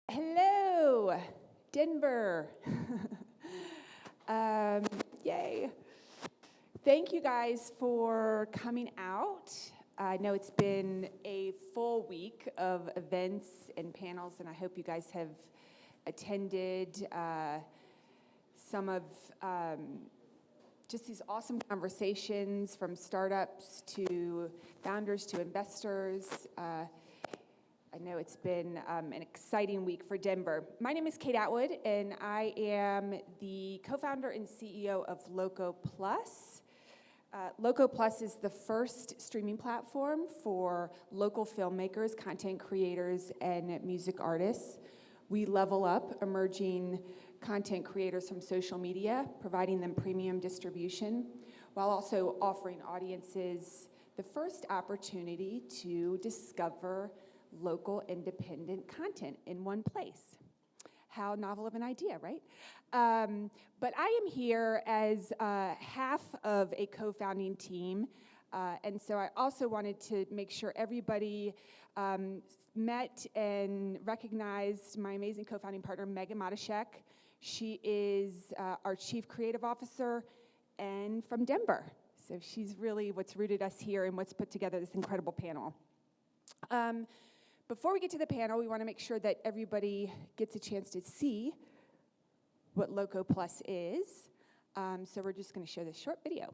Hello, Denver. Yay. Thank you guys for coming out. I know it's been a full week of events and panels, and I hope you guys have attended some of just these awesome conversations from startups to founders to investors. I know it's been an exciting week for Denver. My name is Kate Atwood, and I am the co-founder and CEO of Loco Plus. Loco Plus is the first streaming platform for local filmmakers, content creators, and music artists. We level up emerging content creators from social media, providing them premium distribution, while also offering audiences the first opportunity to discover local independent content in one place. How novel of an idea, right? But I am here as half of a co-founding team, and so I also wanted to make sure everybody met and recognized my amazing co-founding partner, Megan Matashek. She is our Chief Creative Officer and from Denver. So she's really what's rooted us here and what's put together this incredible panel. Before we get to the panel, we want to make sure that everybody gets a chance to see what Loco Plus is. So we're just going to show this short video.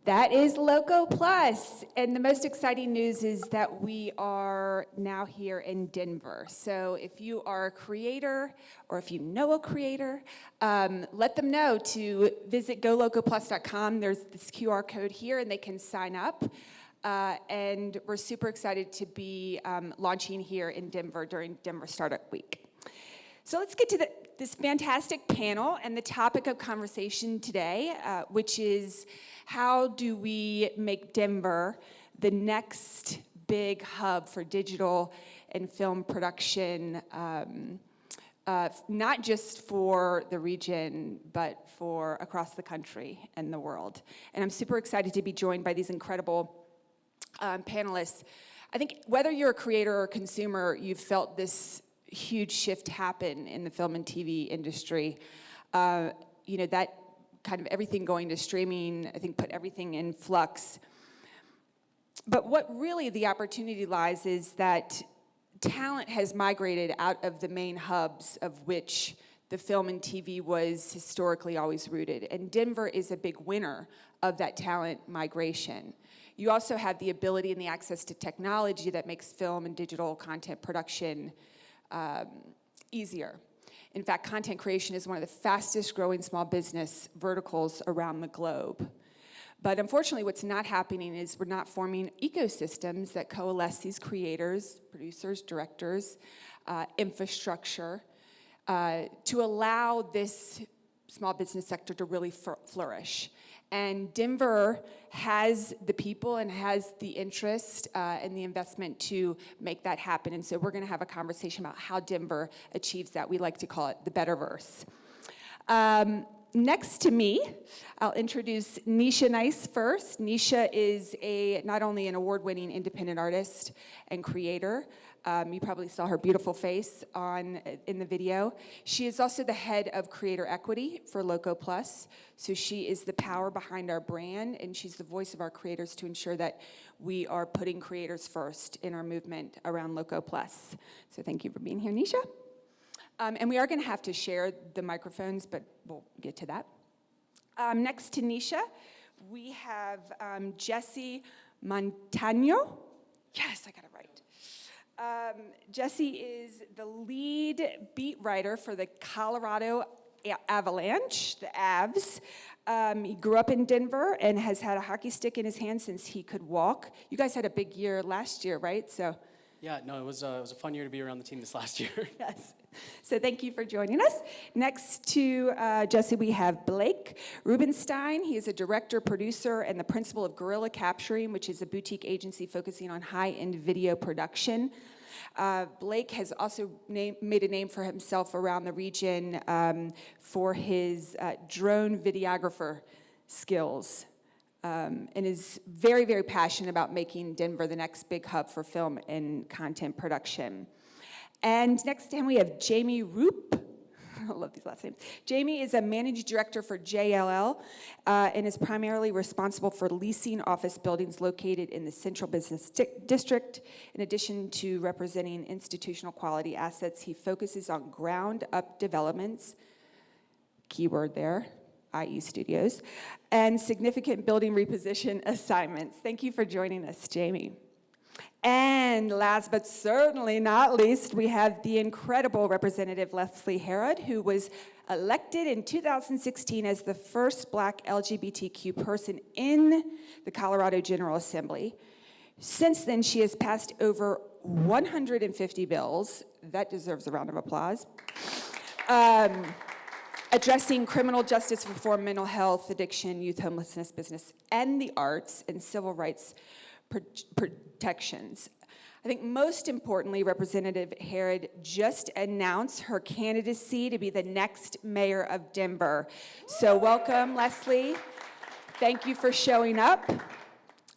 That is Loco Plus, and the most exciting news is that we are now here in Denver. So if you are a creator or if you know a creator, let them know to visit golocoplus.com. There's this QR code here, and they can sign up. And we're super excited to be launching here in Denver during Denver Startup Week. So let's get to this fantastic panel and the topic of conversation today, which is how do we make Denver the next big hub for digital and film production, not just for the region, but for across the country and the world. And I'm super excited to be joined by these incredible panelists. I think whether you're a creator or a consumer, you've felt this huge shift happen in the film and TV industry. That kind of everything going to streaming, I think put everything in flux. But what really the opportunity lies is that talent has migrated out of the main hubs of which the film and TV was historically always rooted. And Denver is a big winner of that talent migration. You also have the ability and the access to technology that makes film and digital content production easier. In fact, content creation is one of the fastest growing small business verticals around the globe. But unfortunately, what's not happening is we're not forming ecosystems that coalesce these creators, producers, directors, infrastructure, to allow this small business sector to really flourish. And Denver has the people and has the interest and the investment to make that happen. And so we're going to have a conversation about how Denver achieves that. We like to call it the Betterverse. Next to me, I'll introduce Nisha Nice first. Nisha is not only an award-winning independent artist and creator. You probably saw her beautiful face in the video. She is also the head of creator equity for Loco Plus. So she is the power behind our brand, and she's the voice of our creators to ensure that we are putting creators first in our movement around Loco Plus. So thank you for being here, Nisha. And we are going to have to share the microphones, but we'll get to that. Next to Nisha, we have Jesse Montano. Yes, I got it right. Jesse is the lead beat writer for the Colorado Avalanche, the Avs. He grew up in Denver and has had a hockey stick in his hand since he could walk. You guys had a big year last year, right? So. Yeah, no, it was a fun year to be around the team this last year. Yes. So thank you for joining us. Next to Jesse, we have Blake Rubenstein. He is a director, producer, and the principal of Gorilla Capturing, which is a boutique agency focusing on high-end video production. Blake has also made a name for himself around the region for his drone videographer skills. And is very, very passionate about making Denver the next big hub for film and content production. And next to him, we have Jamie Roop. I love these last names. Jamie is a managing director for JLL and is primarily responsible for leasing office buildings located in the Central Business District. In addition to representing institutional quality assets, he focuses on ground-up developments, keyword there, i.e. studios, and significant building reposition assignments. Thank you for joining us, Jamie. And last but certainly not least, we have the incredible Representative Leslie Herod, who was elected in 2016 as the first Black LGBTQ person in the Colorado General Assembly. Since then, she has passed over 150 bills. That deserves a round of applause. Addressing criminal justice reform, mental health, addiction, youth homelessness, business, and the arts, and civil rights protections. I think most importantly, Representative Herod just announced her candidacy to be the next mayor of Denver. So welcome, Leslie. Thank you for showing up.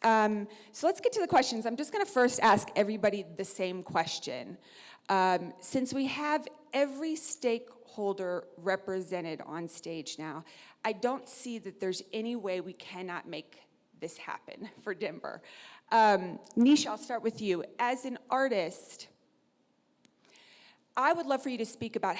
So let's get to the questions. I'm just going to first ask everybody the same question. Since we have every stakeholder represented on stage now, I don't see that there's any way we cannot make this happen for Denver. Nisha, I'll start with you. As an artist, I would love for you to speak about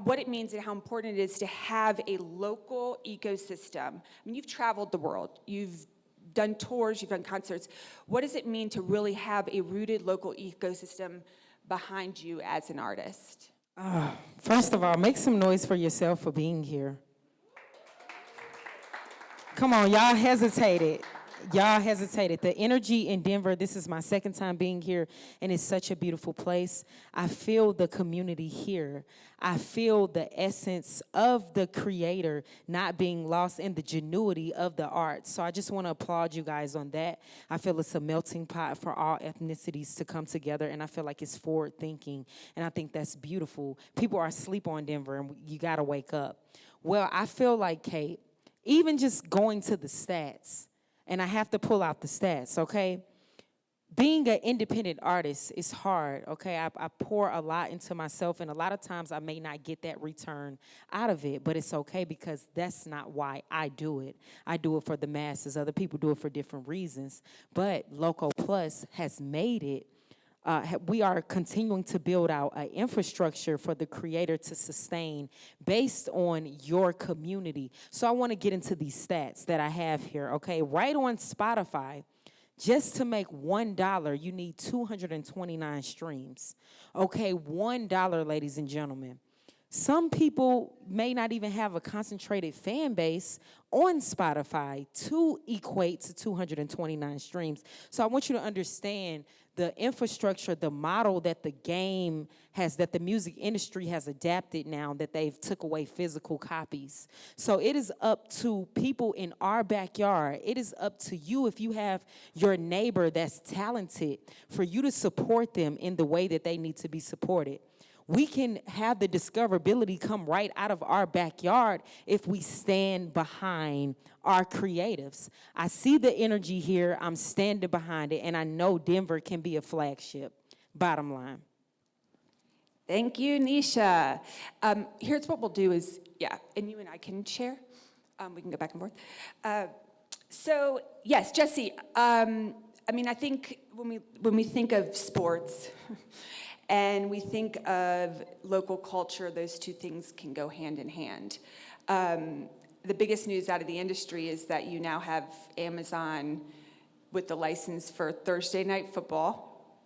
what it means and how important it is to have a local ecosystem. I mean, you've traveled the world. You've done tours. You've done concerts. What does it mean to really have a rooted local ecosystem behind you as an artist? First of all, make some noise for yourself for being here. Come on, y'all hesitated. Y'all hesitated. The energy in Denver, this is my second time being here, and it's such a beautiful place. I feel the community here. I feel the essence of the creator not being lost in the genuity of the art. So I just want to applaud you guys on that. I feel it's a melting pot for all ethnicities to come together, and I feel like it's forward thinking, and I think that's beautiful. People are asleep on Denver, and you got to wake up. Well, I feel like, Kate, even just going to the stats, and I have to pull out the stats, okay? being an independent artist is hard, okay? I pour a lot into myself, and a lot of times I may not get that return out of it, but it's okay because that's not why I do it. I do it for the masses. Other people do it for different reasons, but Loco Plus has made it. We are continuing to build out an infrastructure for the creator to sustain based on your community. So I want to get into these stats that I have here, okay? Right on Spotify, just to make $1, you need 229 streams. Okay, $1, ladies and gentlemen. Some people may not even have a concentrated fan base on Spotify to equate to 229 streams. So I want you to understand the infrastructure, the model that the game has, that the music industry has adapted now, that they've took away physical copies. So it is up to people in our backyard. It is up to you, if you have your neighbor that's talented, for you to support them in the way that they need to be supported. We can have the discoverability come right out of our backyard if we stand behind our creatives. I see the energy here. I'm standing behind it, and I know Denver can be a flagship, bottom line. Thank you, Nisha. Here's what we'll do is, and you and I can share. We can go back and forth. So, yes, Jesse, I think when we think of sports, and we think of local culture, those two things can go hand in hand. The biggest news out of the industry is that you now have Amazon with the license for Thursday night football,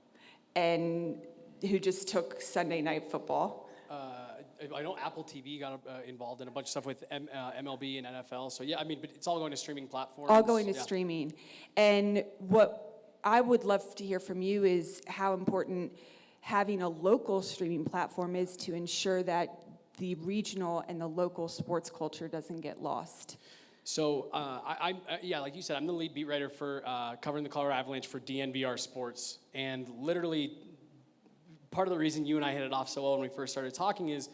and who just took Sunday night football. I know Apple TV got involved in a bunch of stuff with MLB and NFL. So yeah, but it's all going to streaming platforms. All going to streaming. And what I would love to hear from you is how important having a local streaming platform is to ensure that the regional and the local sports culture doesn't get lost. So, like you said, I'm the lead beat writer for covering the Colorado Avalanche for DNVR Sports. And literally, part of the reason you and I hit it off so well when we first started talking is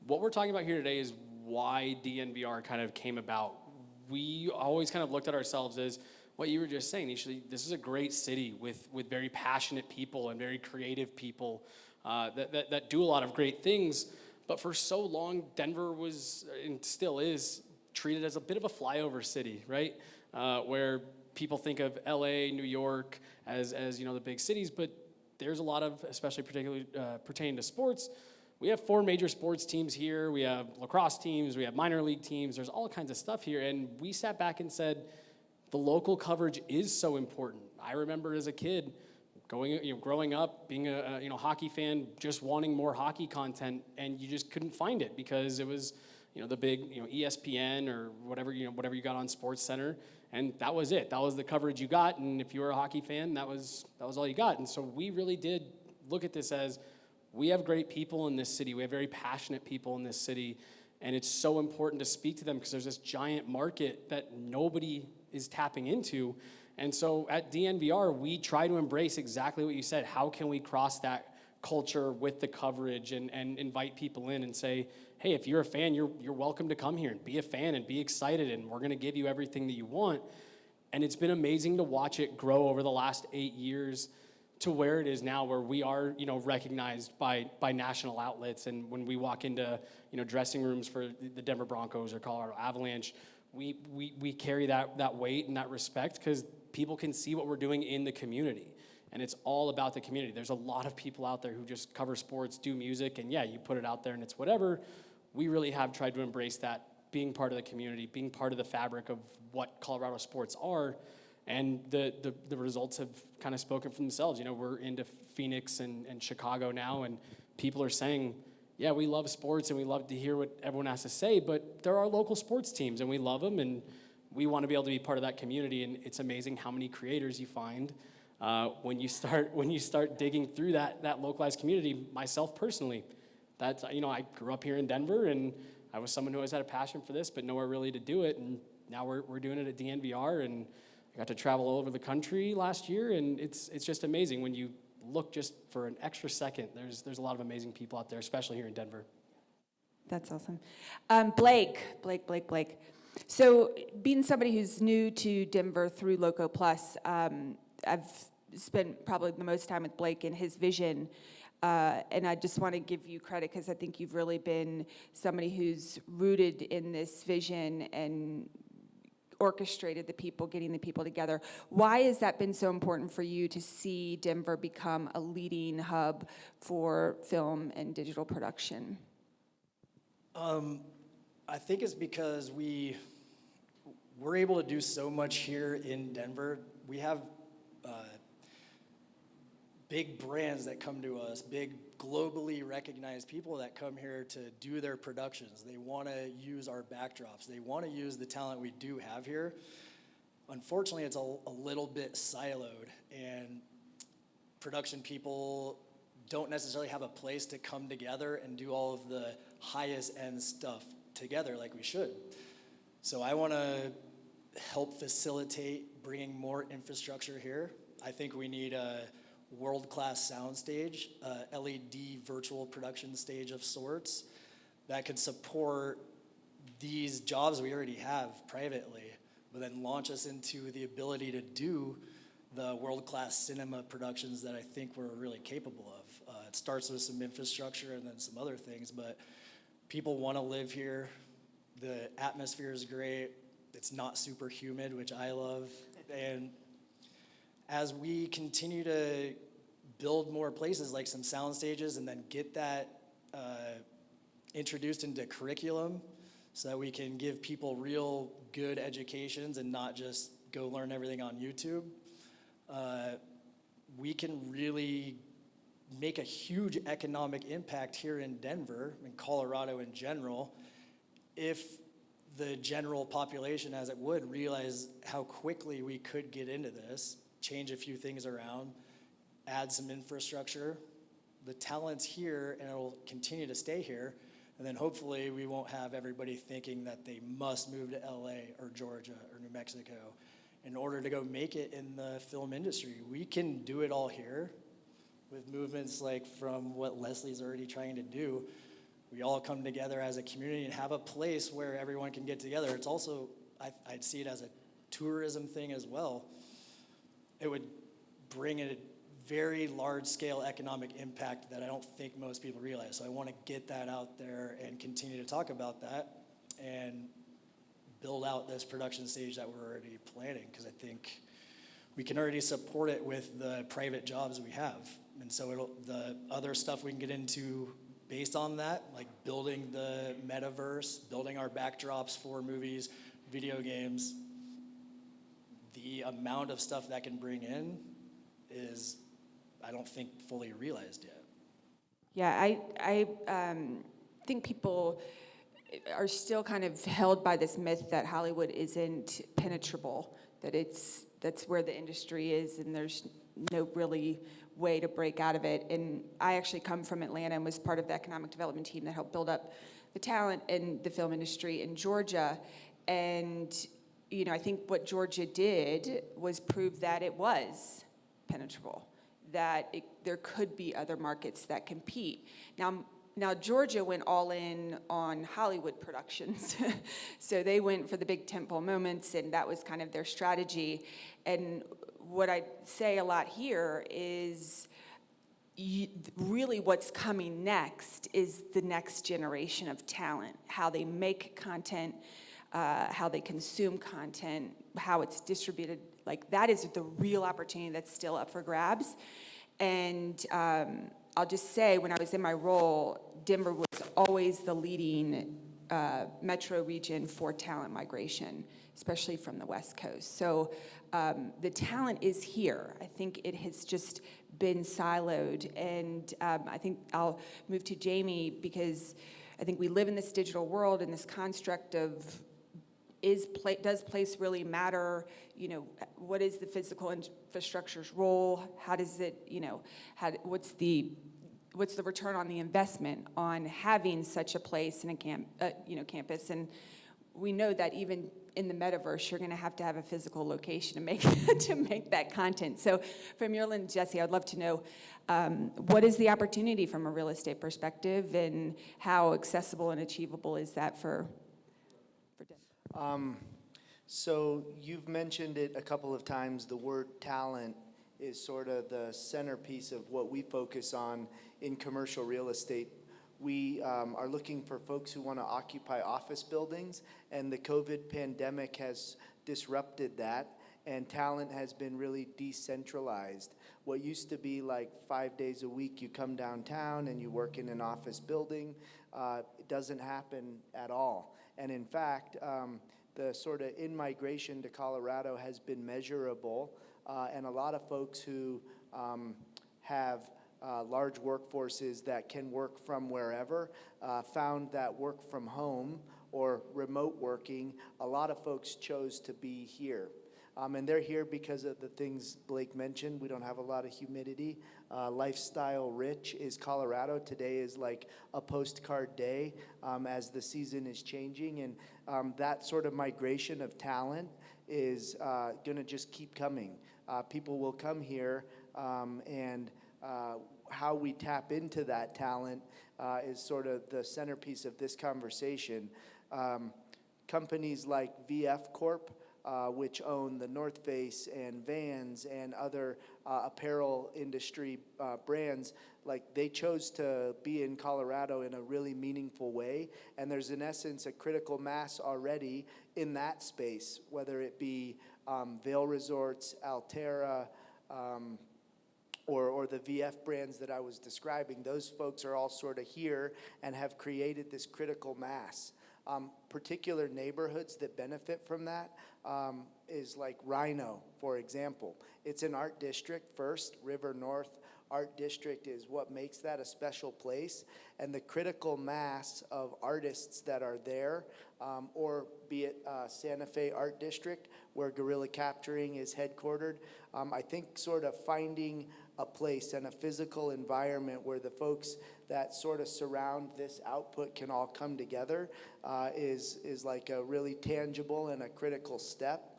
what we're talking about here today is why DNVR kind of came about. We always kind of looked at ourselves as what you were just saying, Nisha. This is a great city with very passionate people and very creative people that do a lot of great things. But for so long, Denver was, and still is, treated as a bit of a flyover city, right? Where people think of LA, New York as the big cities, but there's a lot of, especially particularly pertaining to sports, we have 4 major sports teams here. We have lacrosse teams, we have minor league teams. There's all kinds of stuff here. And we sat back and said, the local coverage is so important. I remember as a kid growing up, being a hockey fan, just wanting more hockey content, and you just couldn't find it because it was the big ESPN or whatever you got on Sports Center, and that was it. That was the coverage you got, and if you were a hockey fan, that was all you got. And so we really did look at this as we have great people in this city. We have very passionate people in this city, and it's so important to speak to them because there's this giant market that nobody is tapping into. And so at DNVR, we try to embrace exactly what you said. How can we cross that culture with the coverage and invite people in and say, hey, if you're a fan, you're welcome to come here and be a fan and be excited, and we're going to give you everything that you want. And it's been amazing to watch it grow over the last 8 years to where it is now, where we are, recognized by national outlets. And when we walk into, dressing rooms for the Denver Broncos or Colorado Avalanche, we carry that weight and that respect because people can see what we're doing in the community. And it's all about the community. There's a lot of people out there who just cover sports, do music, and you put it out there and it's whatever. We really have tried to embrace that, being part of the community, being part of the fabric of what Colorado sports are. And the results have kind of spoken for themselves. We're into Phoenix and Chicago now, and people are saying, yeah, we love sports and we love to hear what everyone has to say, but there are local sports teams and we love them and we want to be able to be part of that community. And it's amazing how many creators you find when you start digging through that localized community. Myself personally, that's I grew up here in Denver and I was someone who always had a passion for this, but nowhere really to do it. And now we're doing it at DNVR, and I got to travel all over the country last year, and it's just amazing when you look just for an extra second. There's a lot of amazing people out there, especially here in Denver. That's awesome. Blake. So being somebody who's new to Denver through Loco Plus, I've spent probably the most time with Blake and his vision. And I just want to give you credit because I think you've really been somebody who's rooted in this vision and orchestrated the people, getting the people together. Why has that been so important for you to see Denver become a leading hub for film and digital production? I think it's because we're able to do so much here in Denver. We have big brands that come to us, big globally recognized people that come here to do their productions. They want to use our backdrops. They want to use the talent we do have here. Unfortunately, it's a little bit siloed, and production people don't necessarily have a place to come together and do all of the highest end stuff together like we should. So I want to help facilitate bringing more infrastructure here. I think we need a world-class sound stage, LED virtual production stage of sorts that could support these jobs we already have privately, but then launch us into the ability to do the world-class cinema productions that I think we're really capable of. It starts with some infrastructure and then some other things, but people want to live here. The atmosphere is great. It's not super humid, which I love. And as we continue to build more places like some sound stages and then get that introduced into curriculum so that we can give people real good educations and not just go learn everything on YouTube, we can really make a huge economic impact here in Denver and Colorado in general if the general population, as it would, realize how quickly we could get into this, change a few things around, add some infrastructure. The talent's here and it'll continue to stay here. And then hopefully we won't have everybody thinking that they must move to LA or Georgia or New Mexico in order to go make it in the film industry. We can do it all here with movements like from what Leslie's already trying to do. We all come together as a community and have a place where everyone can get together. It's also, I'd see it as a tourism thing as well. It would bring a very large-scale economic impact that I don't think most people realize. So I want to get that out there and continue to talk about that and build out this production stage that we're already planning, because I think we can already support it with the private jobs we have. And so the other stuff we can get into based on that, like building the Betterverse, building our backdrops for movies, video games, the amount of stuff that can bring in is, I don't think, fully realized yet. Yeah, I think people are still kind of held by this myth that Hollywood isn't penetrable, that that's where the industry is and there's no really way to break out of it. And I actually come from Atlanta and was part of the economic development team that helped build up the talent in the film industry in Georgia. And, you know, I think what Georgia did was prove that it was penetrable, that there could be other markets that compete. Now Georgia went all in on Hollywood productions. So they went for the big tentpole moments, and that was kind of their strategy. And what I say a lot here is really what's coming next is the next generation of talent, how they make content, how they consume content, how it's distributed. Like, that is the real opportunity that's still up for grabs. And I'll just say, when I was in my role, Denver was always the leading metro region for talent migration, especially from the West Coast. So the talent is here. I think it has just been siloed. And I think I'll move to Jamie, because I think we live in this digital world and this construct of does place really matter? You know, what is the physical infrastructure's role? How does it, you know, what's the return on the investment on having such a place in a campus? And we know that even in the metaverse, you're going to have a physical location to make that content. So, from your lens, Jesse, I'd love to know what is the opportunity from a real estate perspective, and how accessible and achievable is that for Denver? So you've mentioned it a couple of times, the word talent, is sort of the centerpiece of what we focus on in commercial real estate. We are looking for folks who want to occupy office buildings, and the COVID pandemic has disrupted that, and talent has been really decentralized. What used to be like 5 days a week, you come downtown and you work in an office building, it doesn't happen at all. And in fact, the sort of in-migration to Colorado has been measurable, and a lot of folks who have large workforces that can work from wherever found that work from home or remote working, a lot of folks chose to be here. And they're here because of the things Blake mentioned. We don't have a lot of humidity. Lifestyle rich is Colorado. Today is like a postcard day as the season is changing. And that sort of migration of talent is going to just keep coming. People will come here, and how we tap into that talent is sort of the centerpiece of this conversation. Companies like VF Corp, which own the North Face and Vans and other apparel industry brands, like they chose to be in Colorado in a really meaningful way. And there's in essence a critical mass already in that space, whether it be Vail Resorts, Alterra, or the VF brands that I was describing. Those folks are all sort of here and have created this critical mass. Particular neighborhoods that benefit from that is like Rhino, for example. It's an art district first. River North Art District is what makes that a special place. And the critical mass of artists that are there, or be it Santa Fe Art District, where Guerrilla Capturing is headquartered, I think sort of finding a place and a physical environment where the folks that sort of surround this output can all come together is like a really tangible and a critical step.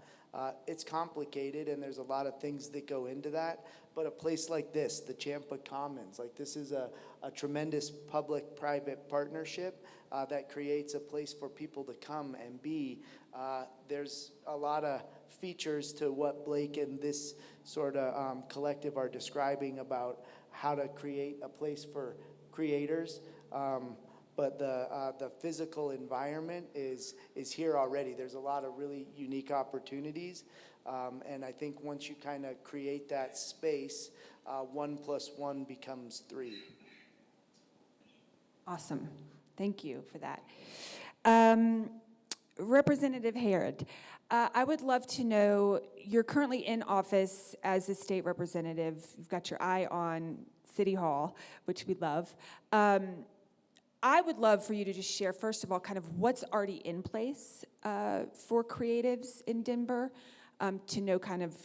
It's complicated, and there's a lot of things that go into that, but a place like this, the Champa Commons, like this is a tremendous public-private partnership that creates a place for people to come and be. There's a lot of features to what Blake and this sort of collective are describing about how to create a place for creators, but the physical environment is here already. There's a lot of really unique opportunities, and I think once you kind of create that space, 1 + 1 becomes 3. Awesome. Thank you for that. Representative Harrod, I would love to know, you're currently in office as a state representative. You've got your eye on City Hall, which we love. I would love for you to just share, first of all, kind of what's already in place for creatives in Denver, to know kind of,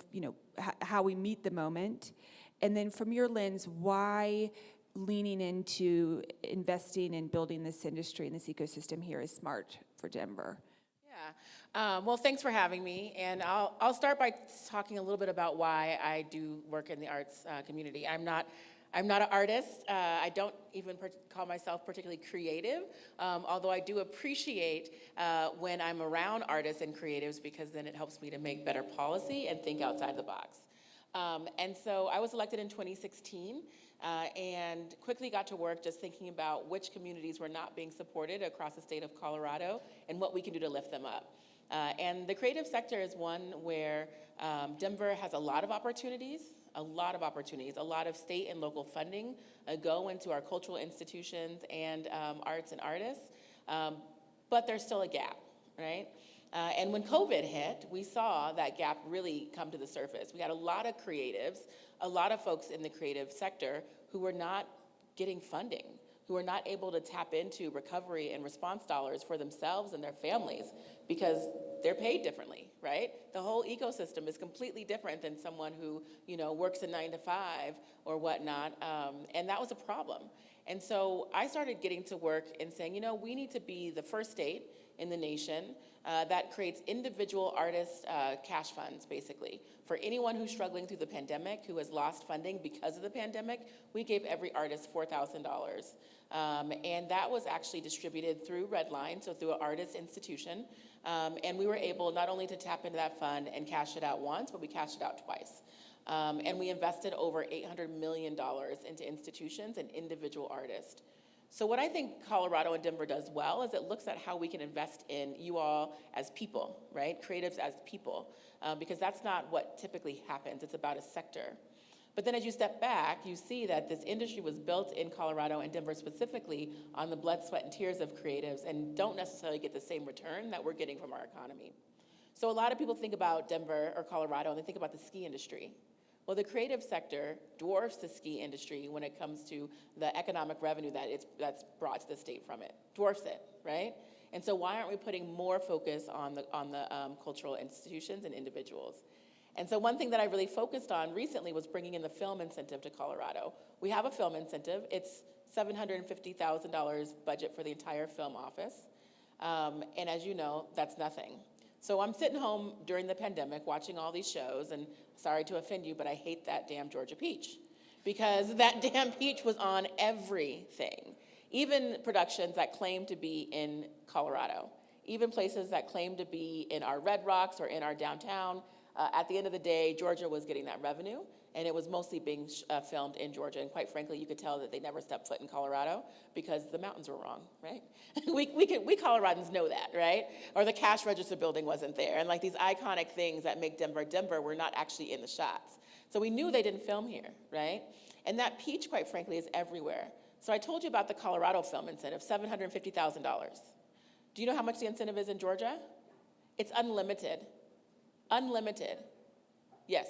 how we meet the moment. And then from your lens, why leaning into investing and building this industry and this ecosystem here is smart for Denver. Yeah. Well, thanks for having me. And I'll start by talking a little bit about why I do work in the arts community. I'm not an artist. I don't even call myself particularly creative, although I do appreciate when I'm around artists and creatives, because then it helps me to make better policy and think outside the box. And so I was elected in 2016 and quickly got to work just thinking about which communities were not being supported across the state of Colorado and what we can do to lift them up. And the creative sector is one where Denver has a lot of opportunities. A lot of state and local funding go into our cultural institutions and arts and artists, but there's still a gap, right? And when COVID hit, we saw that gap really come to the surface. We had a lot of creatives, a lot of folks in the creative sector who were not getting funding, who were not able to tap into recovery and response dollars for themselves and their families because they're paid differently, right? The whole ecosystem is completely different than someone who, works a 9 to 5 or whatnot, and that was a problem. And so I started getting to work and saying, we need to be the first state in the nation that creates individual artist cash funds, basically. For anyone who's struggling through the pandemic, who has lost funding because of the pandemic, we gave every artist $4,000. And that was actually distributed through Redline, so through an artist institution. And we were able not only to tap into that fund and cash it out once, but we cashed it out twice. And we invested over $800 million into institutions and individual artists. So what I think Colorado and Denver does well is it looks at how we can invest in you all as people, right? Creatives as people, because that's not what typically happens. It's about a sector. But then as you step back, you see that this industry was built in Colorado and Denver specifically on the blood, sweat, and tears of creatives and don't necessarily get the same return that we're getting from our economy. So a lot of people think about Denver or Colorado and they think about the ski industry. Well, the creative sector dwarfs the ski industry when it comes to the economic revenue that's brought to the state from it. Dwarfs it, right? And so why aren't we putting more focus on the cultural institutions and individuals? And so one thing that I really focused on recently was bringing in the film incentive to Colorado. We have a film incentive. It's $750,000 budget for the entire film office. And as you know, that's nothing. So I'm sitting home during the pandemic watching all these shows, and sorry to offend you, but I hate that damn Georgia peach. Because that damn peach was on everything. Even productions that claim to be in Colorado. Even places that claim to be in our Red Rocks or in our downtown. At the end of the day, Georgia was getting that revenue, and it was mostly being filmed in Georgia. And quite frankly, you could tell that they never stepped foot in Colorado because the mountains were wrong, right? we Coloradans know that, right? Or the cash register building wasn't there. And like these iconic things that make Denver, Denver were not actually in the shots. So we knew they didn't film here, right? And that peach, quite frankly, is everywhere. So I told you about the Colorado film incentive, $750,000. Do you know how much the incentive is in Georgia? It's unlimited. Unlimited. Yes.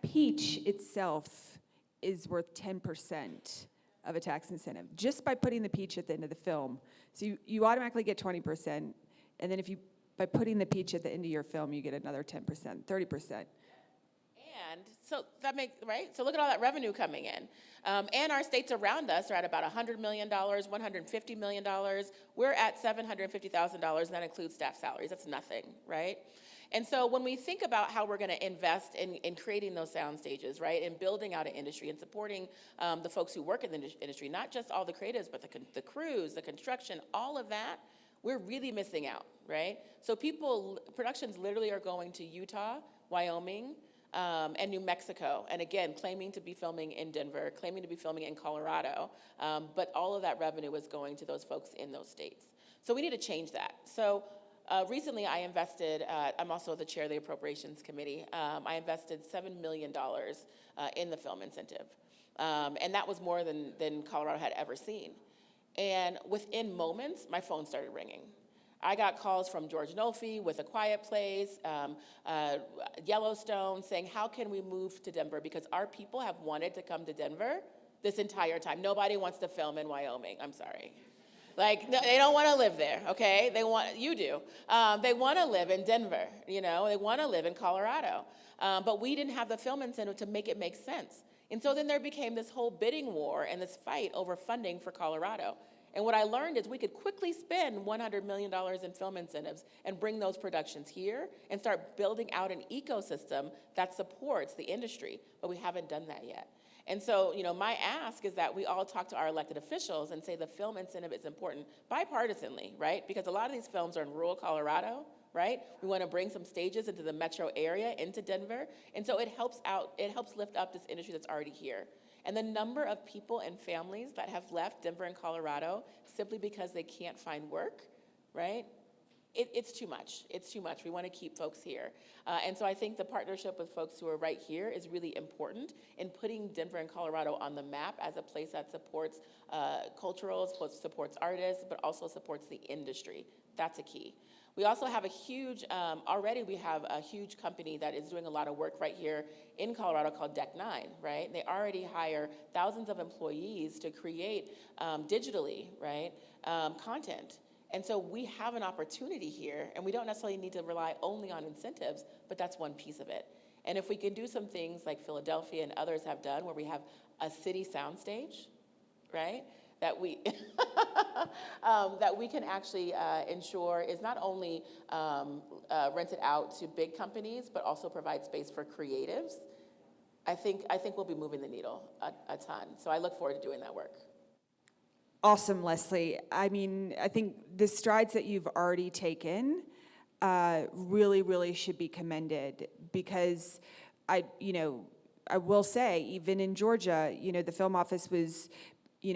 Peach itself is worth 10% of a tax incentive, just by putting the peach at the end of the film. So you automatically get 20%, and then by putting the peach at the end of your film, you get another 10%, 30%. And so that makes, right? So look at all that revenue coming in. And our states around us are at about $100 million, $150 million. We're at $750,000, and that includes staff salaries. That's nothing, right? And so when we think about how we're going to invest in creating those sound stages, right, and building out an industry and supporting the folks who work in the industry, not just all the creatives, but the crews, the construction, all of that, we're really missing out, right? So productions literally are going to Utah, Wyoming, and New Mexico, and again, claiming to be filming in Denver, claiming to be filming in Colorado, but all of that revenue is going to those folks in those states. So we need to change that. So recently I invested, I'm also the chair of the Appropriations Committee, I invested $7 million in the film incentive, and that was more than Colorado had ever seen. And within moments, my phone started ringing. I got calls from George Nolfi with A Quiet Place, Yellowstone, saying, how can we move to Denver? Because our people have wanted to come to Denver this entire time. Nobody wants to film in Wyoming, I'm sorry. Like, no, they don't want to live there, okay? You do. They want to live in Denver, you know? They want to live in Colorado. But we didn't have the film incentive to make it make sense. And so then there became this whole bidding war and this fight over funding for Colorado. And what I learned is we could quickly spend $100 million in film incentives and bring those productions here and start building out an ecosystem that supports the industry, but we haven't done that yet. And so, you know, my ask is that we all talk to our elected officials and say the film incentive is important bipartisanly, right? Because a lot of these films are in rural Colorado, right? We want to bring some stages into the metro area, into Denver. And so it helps lift up this industry that's already here. And the number of people and families that have left Denver and Colorado simply because they can't find work, right? It's too much. It's too much. We want to keep folks here. And so I think the partnership with folks who are right here is really important in putting Denver and Colorado on the map as a place that supports cultural, supports artists, but also supports the industry. That's a key. We also have a huge, already we have a huge company that is doing a lot of work right here in Colorado called Deck 9, right? They already hire thousands of employees to create digitally, right, content. And so we have an opportunity here, and we don't necessarily need to rely only on incentives, but that's one piece of it. And if we can do some things like Philadelphia and others have done, where we have a city soundstage, right, that we that we can actually ensure is not only rented out to big companies, but also provide space for creatives, I think we'll be moving the needle a ton. So I look forward to doing that work. Awesome, Leslie. I mean, I think the strides that you've already taken really, really should be commended because I will say, even in Georgia, the film office was,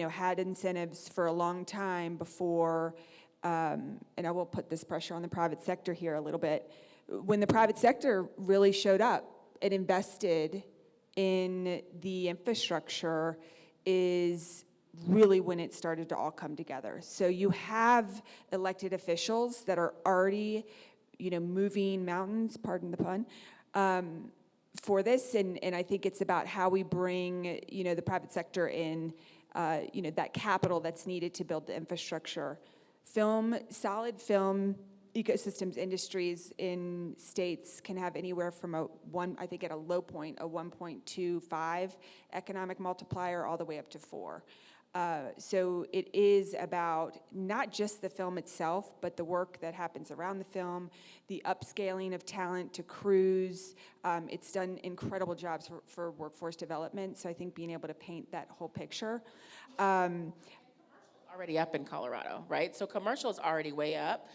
had incentives for a long time before, and I will put this pressure on the private sector here a little bit. When the private sector really showed up and invested in the infrastructure is really when it started to all come together. So you have elected officials that are already, moving mountains, pardon the pun, for this, and I think it's about how we bring, the private sector in, that capital that's needed to build the infrastructure. Solid film ecosystems industries in states can have anywhere from I think at a low point, a 1.25 economic multiplier all the way up to 4. So it is about not just the film itself, but the work that happens around the film, the upscaling of talent to crews. It's done incredible jobs for workforce development. So I think being able to paint that whole picture. Already up in Colorado, right? So commercial is already way up,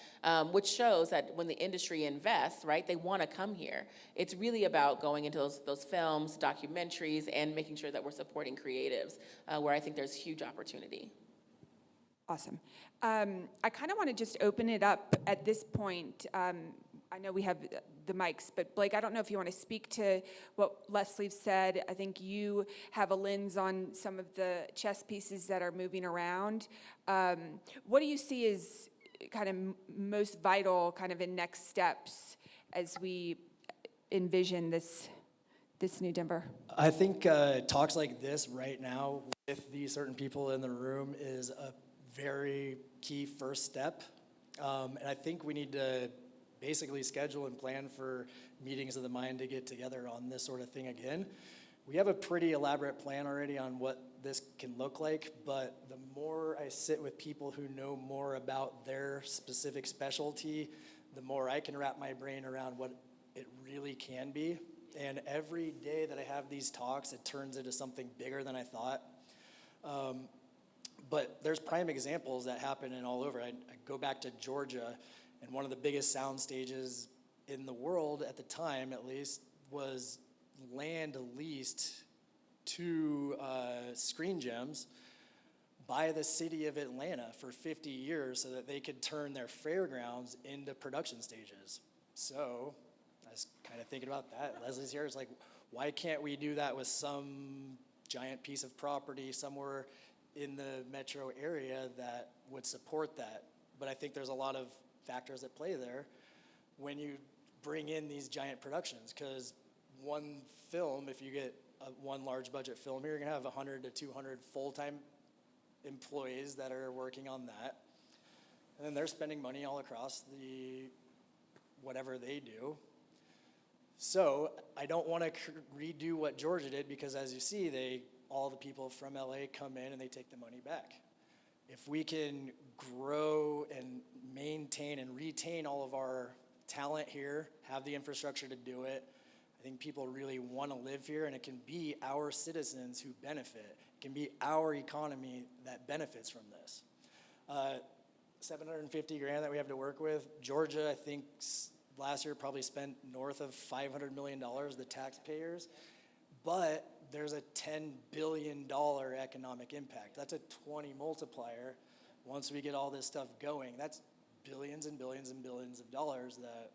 which shows that when the industry invests, right, they want to come here. It's really about going into those films, documentaries, and making sure that we're supporting creatives, where I think there's huge opportunity. Awesome. I kind of want to just open it up at this point. I know we have the mics, but Blake, I don't know if you want to speak to what Leslie said. I think you have a lens on some of the chess pieces that are moving around. What do you see as kind of most vital kind of in next steps as we envision this new Denver? I think talks like this right now with these certain people in the room is a very key first step. And I think we need to basically schedule and plan for meetings of the mind to get together on this sort of thing again. We have a pretty elaborate plan already on what this can look like, but the more I sit with people who know more about their specific specialty, the more I can wrap my brain around what it really can be. And every day that I have these talks, it turns into something bigger than I thought. But there's prime examples that happen in all over. I go back to Georgia, and one of the biggest sound stages in the world at the time, at least, was land leased to Screen Gems by the city of Atlanta for 50 years so that they could turn their fairgrounds into production stages. So I was kind of thinking about that. Leslie's here. It's like, why can't we do that with some giant piece of property somewhere in the metro area that would support that? But I think there's a lot of factors at play there when you bring in these giant productions, because one film, if you get one large budget film here, you're gonna have 100 to 200 full-time employees that are working on that, and then they're spending money all across the whatever they do. So I don't want to redo what Georgia did, because as you see, all the people from LA come in and they take the money back. If we can grow and maintain and retain all of our talent here, have the infrastructure to do it, I think people really want to live here, and it can be our citizens who benefit. It can be our economy that benefits from this. 750 grand that we have to work with. Georgia, I think last year probably spent north of $500 million, the taxpayers, but there's a $10 billion economic impact. That's a 20 multiplier. Once we get all this stuff going, that's billions and billions and billions of dollars that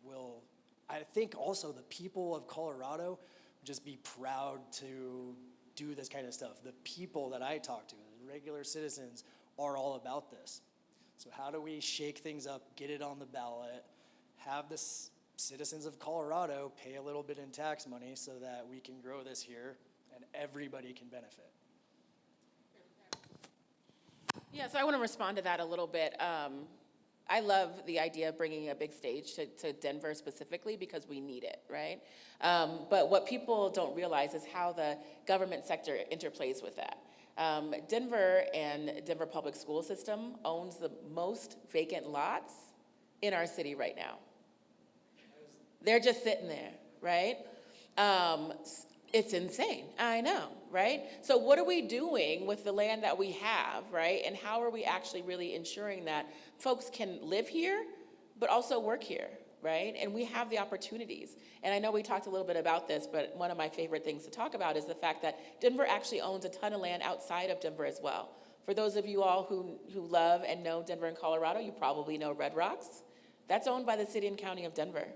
will, I think also the people of Colorado just be proud to do this kind of stuff. The people that I talk to, the regular citizens, are all about this. So how do we shake things up, get it on the ballot, have the citizens of Colorado pay a little bit in tax money so that we can grow this here and everybody can benefit? Yeah, so I want to respond to that a little bit. I love the idea of bringing a big stage to Denver specifically because we need it, right? But what people don't realize is how the government sector interplays with that. Denver and Denver Public School System owns the most vacant lots in our city right now. They're just sitting there, right? It's insane, I know, right? So what are we doing with the land that we have, right? And how are we actually really ensuring that folks can live here, but also work here, right? And we have the opportunities. And I know we talked a little bit about this, but one of my favorite things to talk about is the fact that Denver actually owns a ton of land outside of Denver as well. For those of you all who love and know Denver and Colorado, you probably know Red Rocks. That's owned by the city and county of Denver,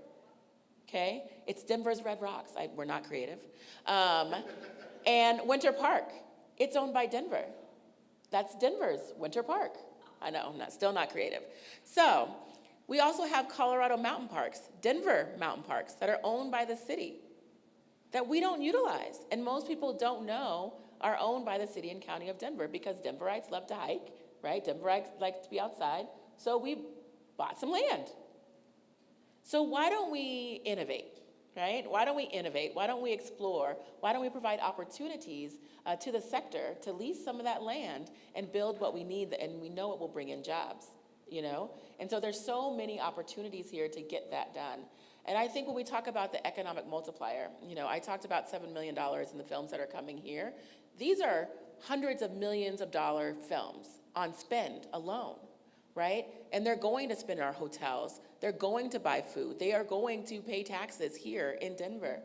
okay? It's Denver's Red Rocks. We're not creative. And Winter Park, it's owned by Denver. That's Denver's Winter Park. I know, still not creative. So we also have Colorado mountain parks, Denver mountain parks, that are owned by the city that we don't utilize. And most people don't know are owned by the city and county of Denver because Denverites love to hike, right? Denverites like to be outside. So we bought some land. So why don't we innovate, right? Why don't we innovate? Why don't we explore? Why don't we provide opportunities to the sector to lease some of that land and build what we need, and we know it will bring in jobs, you know? And so there's so many opportunities here to get that done. And I think when we talk about the economic multiplier, you know, I talked about $7 million in the films that are coming here. These are hundreds of millions of dollar films on spend alone, right? And they're going to spend in our hotels. They're going to buy food. They are going to pay taxes here in Denver.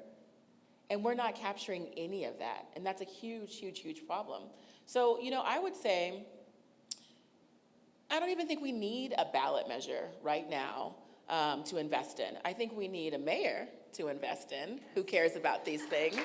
And we're not capturing any of that. And that's a huge, huge, huge problem. So, you know, I would say, I don't even think we need a ballot measure right now to invest in. I think we need a mayor to invest in who cares about these things.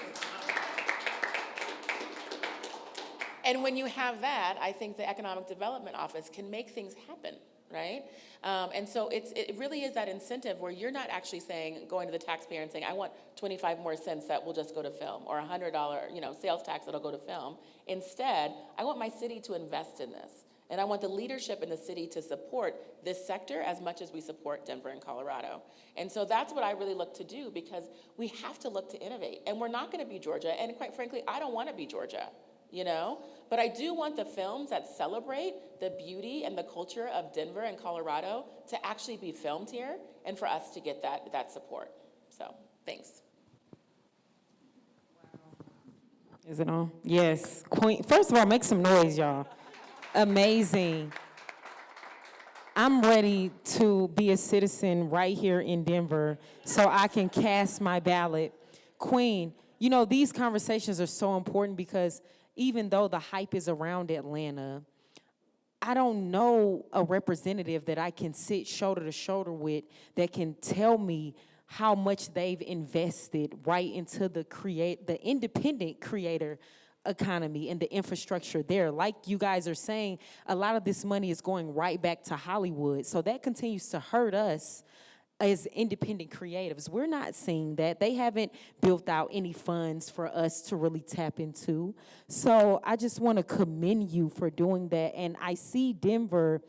And when you have that, I think the Economic Development Office can make things happen, right? And so it really is that incentive where you're not actually saying, going to the taxpayer and saying, I want 25 more cents that will just go to film, or $100, you know, sales tax that'll go to film. Instead, I want my city to invest in this. And I want the leadership in the city to support this sector as much as we support Denver and Colorado. And so that's what I really look to do, because we have to look to innovate. And we're not going to be Georgia. And quite frankly, I don't want to be Georgia, you know? But I do want the films that celebrate the beauty and the culture of Denver and Colorado to actually be filmed here, and for us to get that support. So, thanks. Is it on? Yes. Queen. First of all, make some noise, y'all. Amazing. I'm ready to be a citizen right here in Denver so I can cast my ballot. Queen, you know, these conversations are so important because even though the hype is around Atlanta, I don't know a representative that I can sit shoulder to shoulder with that can tell me how much they've invested right into the independent creator economy and the infrastructure there. Like you guys are saying, a lot of this money is going right back to Hollywood. So that continues to hurt us as independent creatives. We're not seeing that. They haven't built out any funds for us to really tap into. So I just want to commend you for doing that. And I see Denver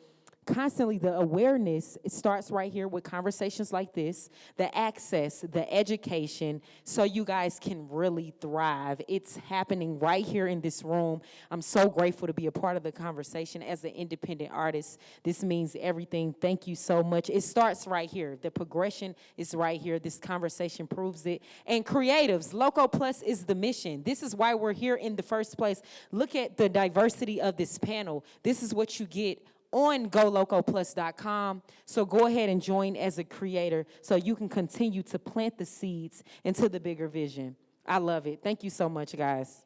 constantly, the awareness, it starts right here with conversations like this, the access, the education, so you guys can really thrive. It's happening right here in this room. I'm so grateful to be a part of the conversation as an independent artist. This means everything. Thank you so much. It starts right here. The progression is right here. This conversation proves it. And creatives, Loco Plus is the mission. This is why we're here in the first place. Look at the diversity of this panel. This is what you get on GoLocoPlus.com. So go ahead and join as a creator so you can continue to plant the seeds into the bigger vision. I love it. Thank you so much, guys.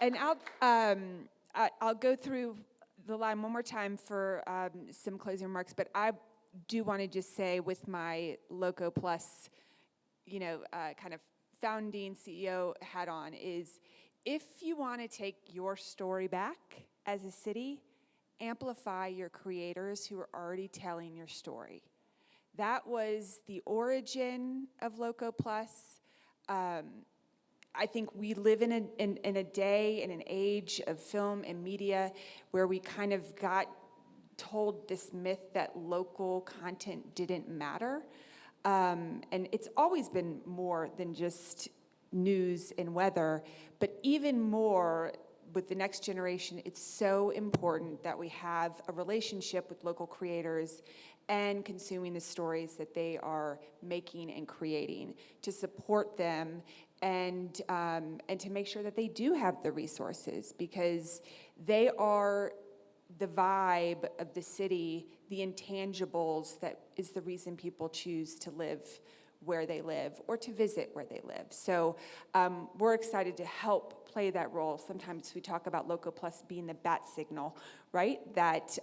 And I'll go through the line one more time for some closing remarks, but I do want to just say, with my Loco Plus, kind of founding CEO hat on, is if you want to take your story back as a city, amplify your creators who are already telling your story. That was the origin of Loco Plus. I think we live in a day, in an age of film and media where we kind of got told this myth that local content didn't matter. And it's always been more than just news and weather, but even more with the next generation, it's so important that we have a relationship with local creators and consuming the stories that they are making and creating, to support them and to make sure that they do have the resources, because they are the vibe of the city, the intangibles that is the reason people choose to live where they live or to visit where they live. So we're excited to help play that role. Sometimes we talk about Loco Plus being the bat signal, right? That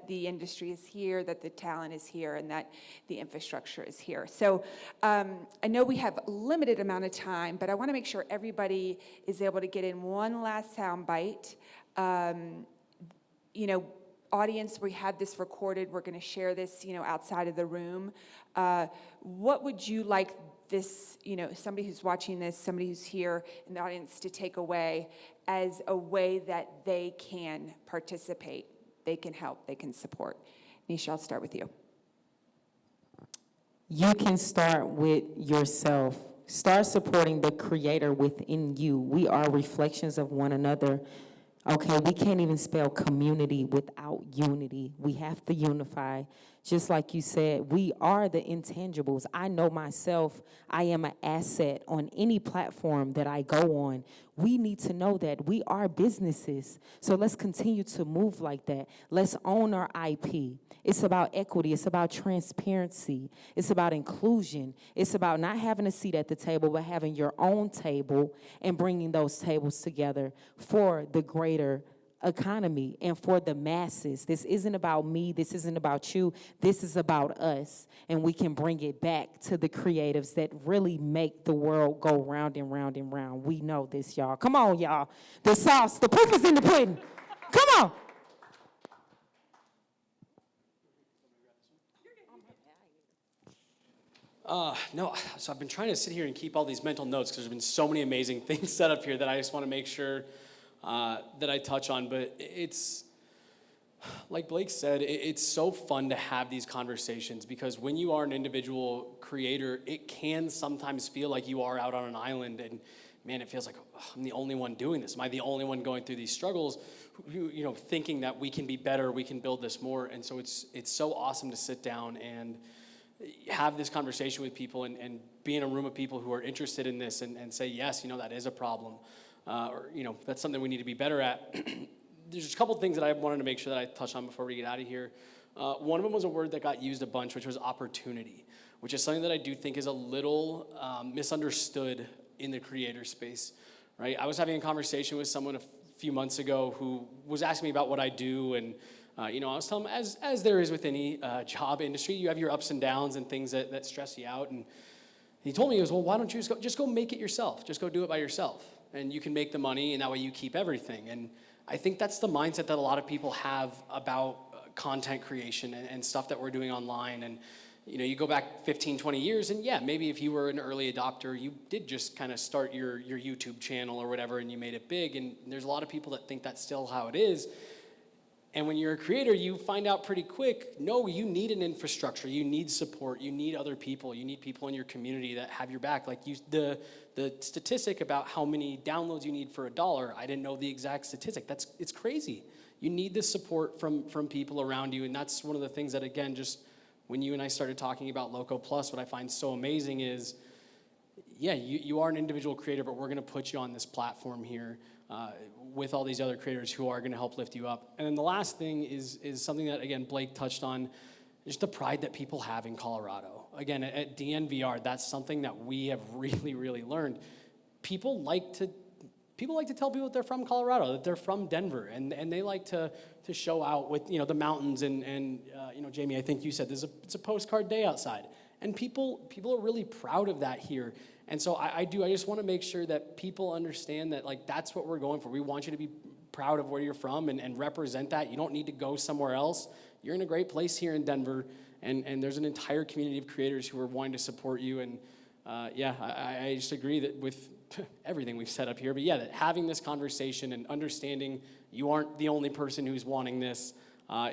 the industry is here, that the talent is here, and that the infrastructure is here. So I know we have a limited amount of time, but I want to make sure everybody is able to get in one last sound bite. Audience, we had this recorded. We're going to share this, outside of the room. What would you like this, somebody who's watching this, somebody who's here in the audience to take away as a way that they can participate, they can help, they can support? Nisha, I'll start with you. You can start with yourself. Start supporting the creator within you. We are reflections of one another. Okay, we can't even spell community without unity. We have to unify. Just like you said, we are the intangibles. I know myself, I am an asset on any platform that I go on. We need to know that we are businesses. So let's continue to move like that. Let's own our IP. It's about equity. It's about transparency. It's about inclusion. It's about not having a seat at the table, but having your own table and bringing those tables together for the greater economy and for the masses. This isn't about me. This isn't about you. This is about us. And we can bring it back to the creatives that really make the world go round and round and round. We know this, y'all. Come on, y'all. The sauce, the proof is in the pudding. Come on. No, so I've been trying to sit here and keep all these mental notes because there's been so many amazing things set up here that I just want to make sure that I touch on. But it's, like Blake said, it's so fun to have these conversations because when you are an individual creator, it can sometimes feel like you are out on an island and man, it feels like I'm the only one doing this. Am I the only one going through these struggles, thinking that we can be better, we can build this more. And so it's so awesome to sit down and have this conversation with people and be in a room of people who are interested in this and say, yes, that is a problem. Or that's something we need to be better at. There's a couple things that I wanted to make sure that I touch on before we get out of here. One of them was a word that got used a bunch, which was opportunity, which is something that I do think is a little misunderstood in the creator space, right? I was having a conversation with someone a few months ago who was asking me about what I do, and I was telling him, as there is with any job industry, you have your ups and downs and things that stress you out. And he told me, he goes, well, why don't you just go make it yourself? Just go do it by yourself. And you can make the money, and that way you keep everything. And I think that's the mindset that a lot of people have about content creation and stuff that we're doing online. And, you go back 15, 20 years, and yeah, maybe if you were an early adopter, you did just kind of start your YouTube channel or whatever, and you made it big. And there's a lot of people that think that's still how it is. And when you're a creator, you find out pretty quick, no, you need an infrastructure, you need support, you need other people, you need people in your community that have your back. Like the statistic about how many downloads you need for $1, I didn't know the exact statistic. It's crazy. You need the support from people around you, and that's one of the things that, again, just when you and I started talking about Loco Plus, what I find so amazing is, yeah, you are an individual creator, but we're going to put you on this platform here with all these other creators who are going to help lift you up. And then the last thing is something that, again, Blake touched on, just the pride that people have in Colorado. Again, at DNVR, that's something that we have really, really learned. People like to tell people that they're from Colorado, that they're from Denver, and they like to show out with the mountains and Jamie, I think you said it's a postcard day outside, and people are really proud of that here. And so I just want to make sure that people understand that that's what we're going for. We want you to be proud of where you're from and represent that. You don't need to go somewhere else. You're in a great place here in Denver, and there's an entire community of creators who are wanting to support you. And I just agree that with everything we've set up here, but that having this conversation and understanding you aren't the only person who's wanting this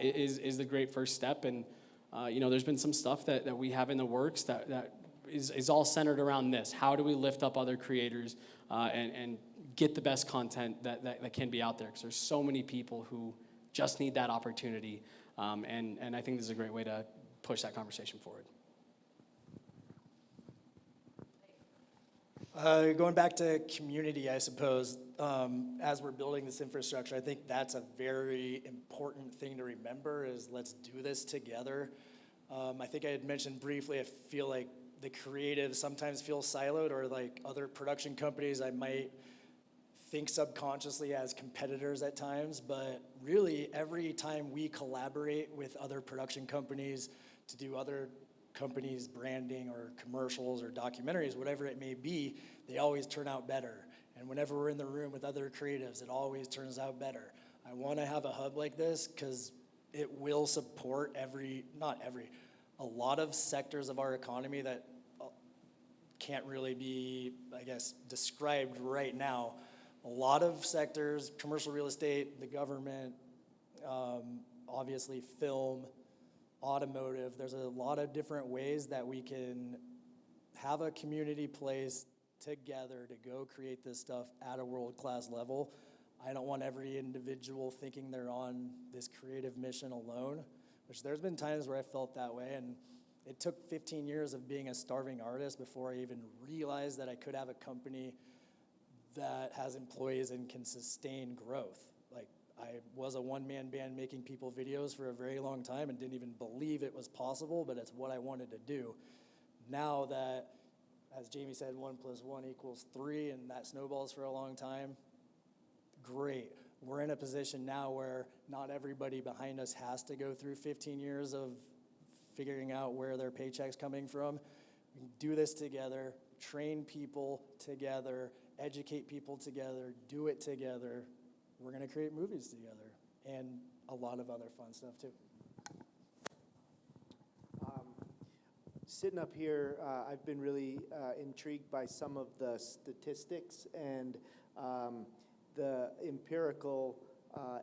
is the great first step. And there's been some stuff that we have in the works that is all centered around this. How do we lift up other creators and get the best content that can be out there? Because there's so many people who just need that opportunity. And I think this is a great way to push that conversation forward. Going back to community, I suppose, as we're building this infrastructure, I think that's a very important thing to remember is let's do this together. I think I had mentioned briefly, I feel like the creatives sometimes feel siloed, or like other production companies I might think subconsciously as competitors at times, but really every time we collaborate with other production companies to do other companies' branding or commercials or documentaries, whatever it may be, they always turn out better. And whenever we're in the room with other creatives, it always turns out better. I want to have a hub like this because it will support a lot of sectors of our economy that can't really be, I guess, described right now. A lot of sectors, commercial real estate, the government, obviously film, automotive, there's a lot of different ways that we can have a community place together to go create this stuff at a world-class level. I don't want every individual thinking they're on this creative mission alone, which there's been times where I felt that way, and it took 15 years of being a starving artist before I even realized that I could have a company that has employees and can sustain growth. Like, I was a one-man band making people videos for a very long time and didn't even believe it was possible, but it's what I wanted to do. Now that, as Jamie said, 1 + 1 = 3, and that snowballs for a long time, great. We're in a position now where not everybody behind us has to go through 15 years of figuring out where their paycheck's coming from. We can do this together, train people together, educate people together, do it together. We're gonna create movies together and a lot of other fun stuff too. Sitting up here, I've been really intrigued by some of the statistics and the empirical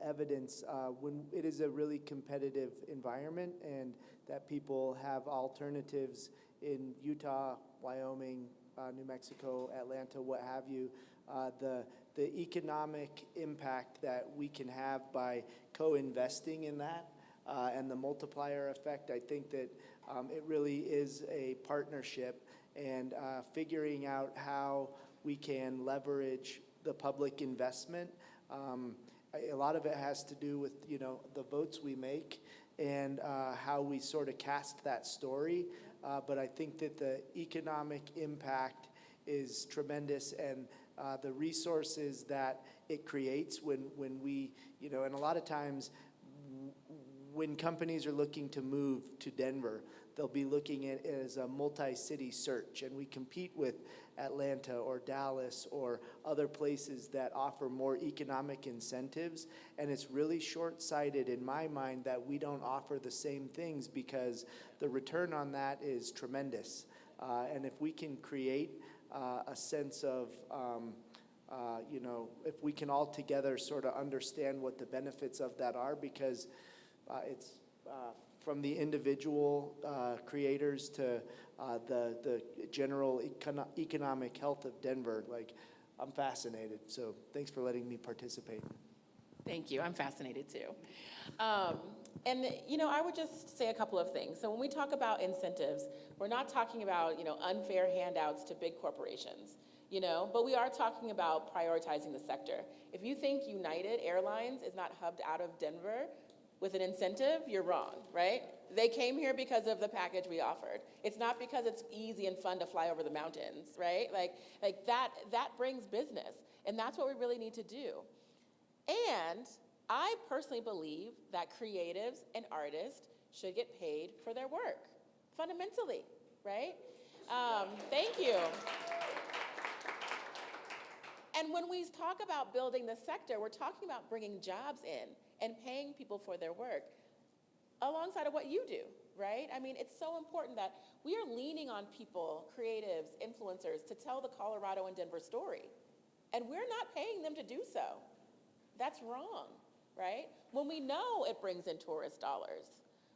evidence when it is a really competitive environment, and that people have alternatives in Utah, Wyoming, New Mexico, Atlanta, what have you. The economic impact that we can have by co-investing in that and the multiplier effect, I think that it really is a partnership, and figuring out how we can leverage the public investment. A lot of it has to do with, the votes we make and how we sort of cast that story. But I think that the economic impact is tremendous, and the resources that it creates when we, and a lot of times when companies are looking to move to Denver, they'll be looking at it as a multi-city search, and we compete with Atlanta or Dallas or other places that offer more economic incentives, and it's really short-sighted in my mind that we don't offer the same things, because the return on that is tremendous. And if we can create a sense of, if we can all together sort of understand what the benefits of that are, because it's from the individual creators to the general economic health of Denver. Like, I'm fascinated. So thanks for letting me participate. Thank you. I'm fascinated too. And I would just say a couple of things. So when we talk about incentives, we're not talking about, unfair handouts to big corporations, but we are talking about prioritizing the sector. If you think United Airlines is not hubbed out of Denver with an incentive, you're wrong, right? They came here because of the package we offered. It's not because it's easy and fun to fly over the mountains, right? Like that brings business, and that's what we really need to do. And I personally believe that creatives and artists should get paid for their work, fundamentally, right? Thank you. And when we talk about building the sector, we're talking about bringing jobs in and paying people for their work alongside of what you do, right? I mean, it's so important that we are leaning on people, creatives, influencers, to tell the Colorado and Denver story. And we're not paying them to do so. That's wrong, right? When we know it brings in tourist dollars,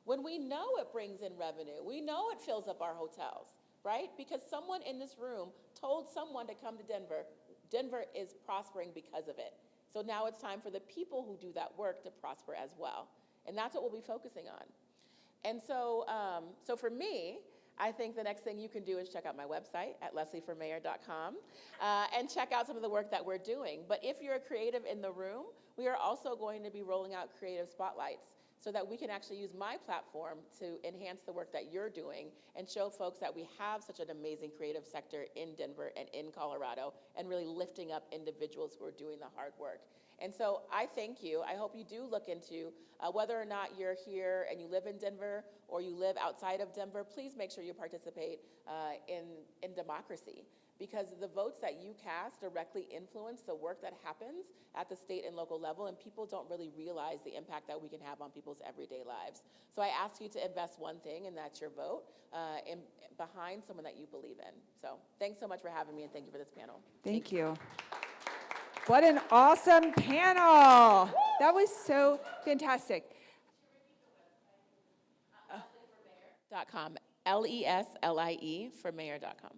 when we know it brings in revenue, we know it fills up our hotels, right? Because someone in this room told someone to come to Denver. Denver is prospering because of it. So now it's time for the people who do that work to prosper as well. And that's what we'll be focusing on. And so for me, I think the next thing you can do is check out my website at leslieformayor.com and check out some of the work that we're doing. But if you're a creative in the room, we are also going to be rolling out creative spotlights so that we can actually use my platform to enhance the work that you're doing and show folks that we have such an amazing creative sector in Denver and in Colorado, and really lifting up individuals who are doing the hard work. And so I thank you. I hope you do look into whether or not you're here and you live in Denver or you live outside of Denver, please make sure you participate in democracy, because the votes that you cast directly influence the work that happens at the state and local level, and people don't really realize the impact that we can have on people's everyday lives. So I ask you to invest one thing, and that's your vote, behind someone that you believe in. So thanks so much for having me, and thank you for this panel. Thank you. What an awesome panel. That was so fantastic. .com, LESLIE for mayor.com.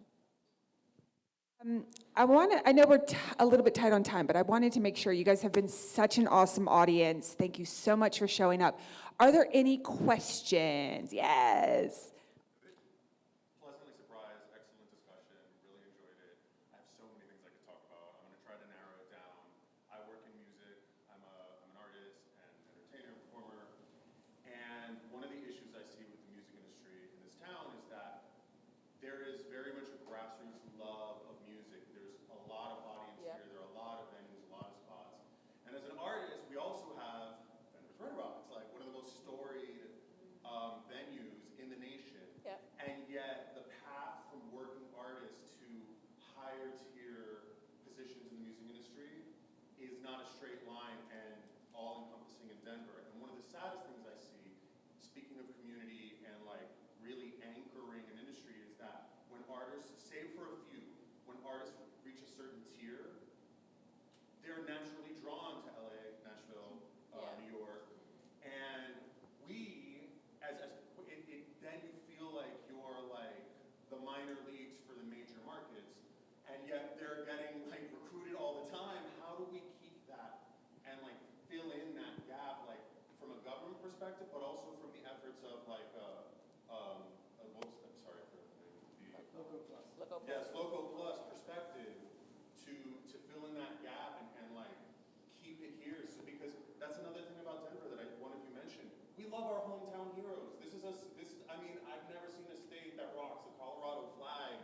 I know we're a little bit tight on time, but I wanted to make sure you guys have been such an awesome audience. Thank you so much for showing up. Are there any questions? Yes. Pleasantly surprised, excellent discussion, really enjoyed it. I have so many things I could talk about. I'm gonna try to narrow it down. I work in music, I'm an artist and entertainer, performer, and one of the issues I see with the music industry in this town is that there is very much a grassroots love of music. There's a lot of audience Yeah. here, there are a lot of venues, a lot of spots. And as an artist, we also have Denver's Red Rocks, like one of the most storied venues in the nation. Yeah. And yet the path from working artists to higher tier positions in the music industry is not a straight line and all encompassing in Denver. And one of the saddest things I see, speaking of community and like really anchoring an industry, is that when artists, save for a few, when artists reach a certain tier, they're naturally drawn to LA, Nashville, New York, and we, then you feel like you're like the minor leagues for the major markets, and yet they're getting like recruited all the time. How do we keep that and like fill in that gap, like from a government perspective, but also from the efforts of like I'm sorry for the Local yes, Loco Plus perspective to fill in that gap and like keep it here. So because that's another thing about Denver that one of you mentioned. We love our hometown heroes. I mean, I've never seen a state that rocks the Colorado flag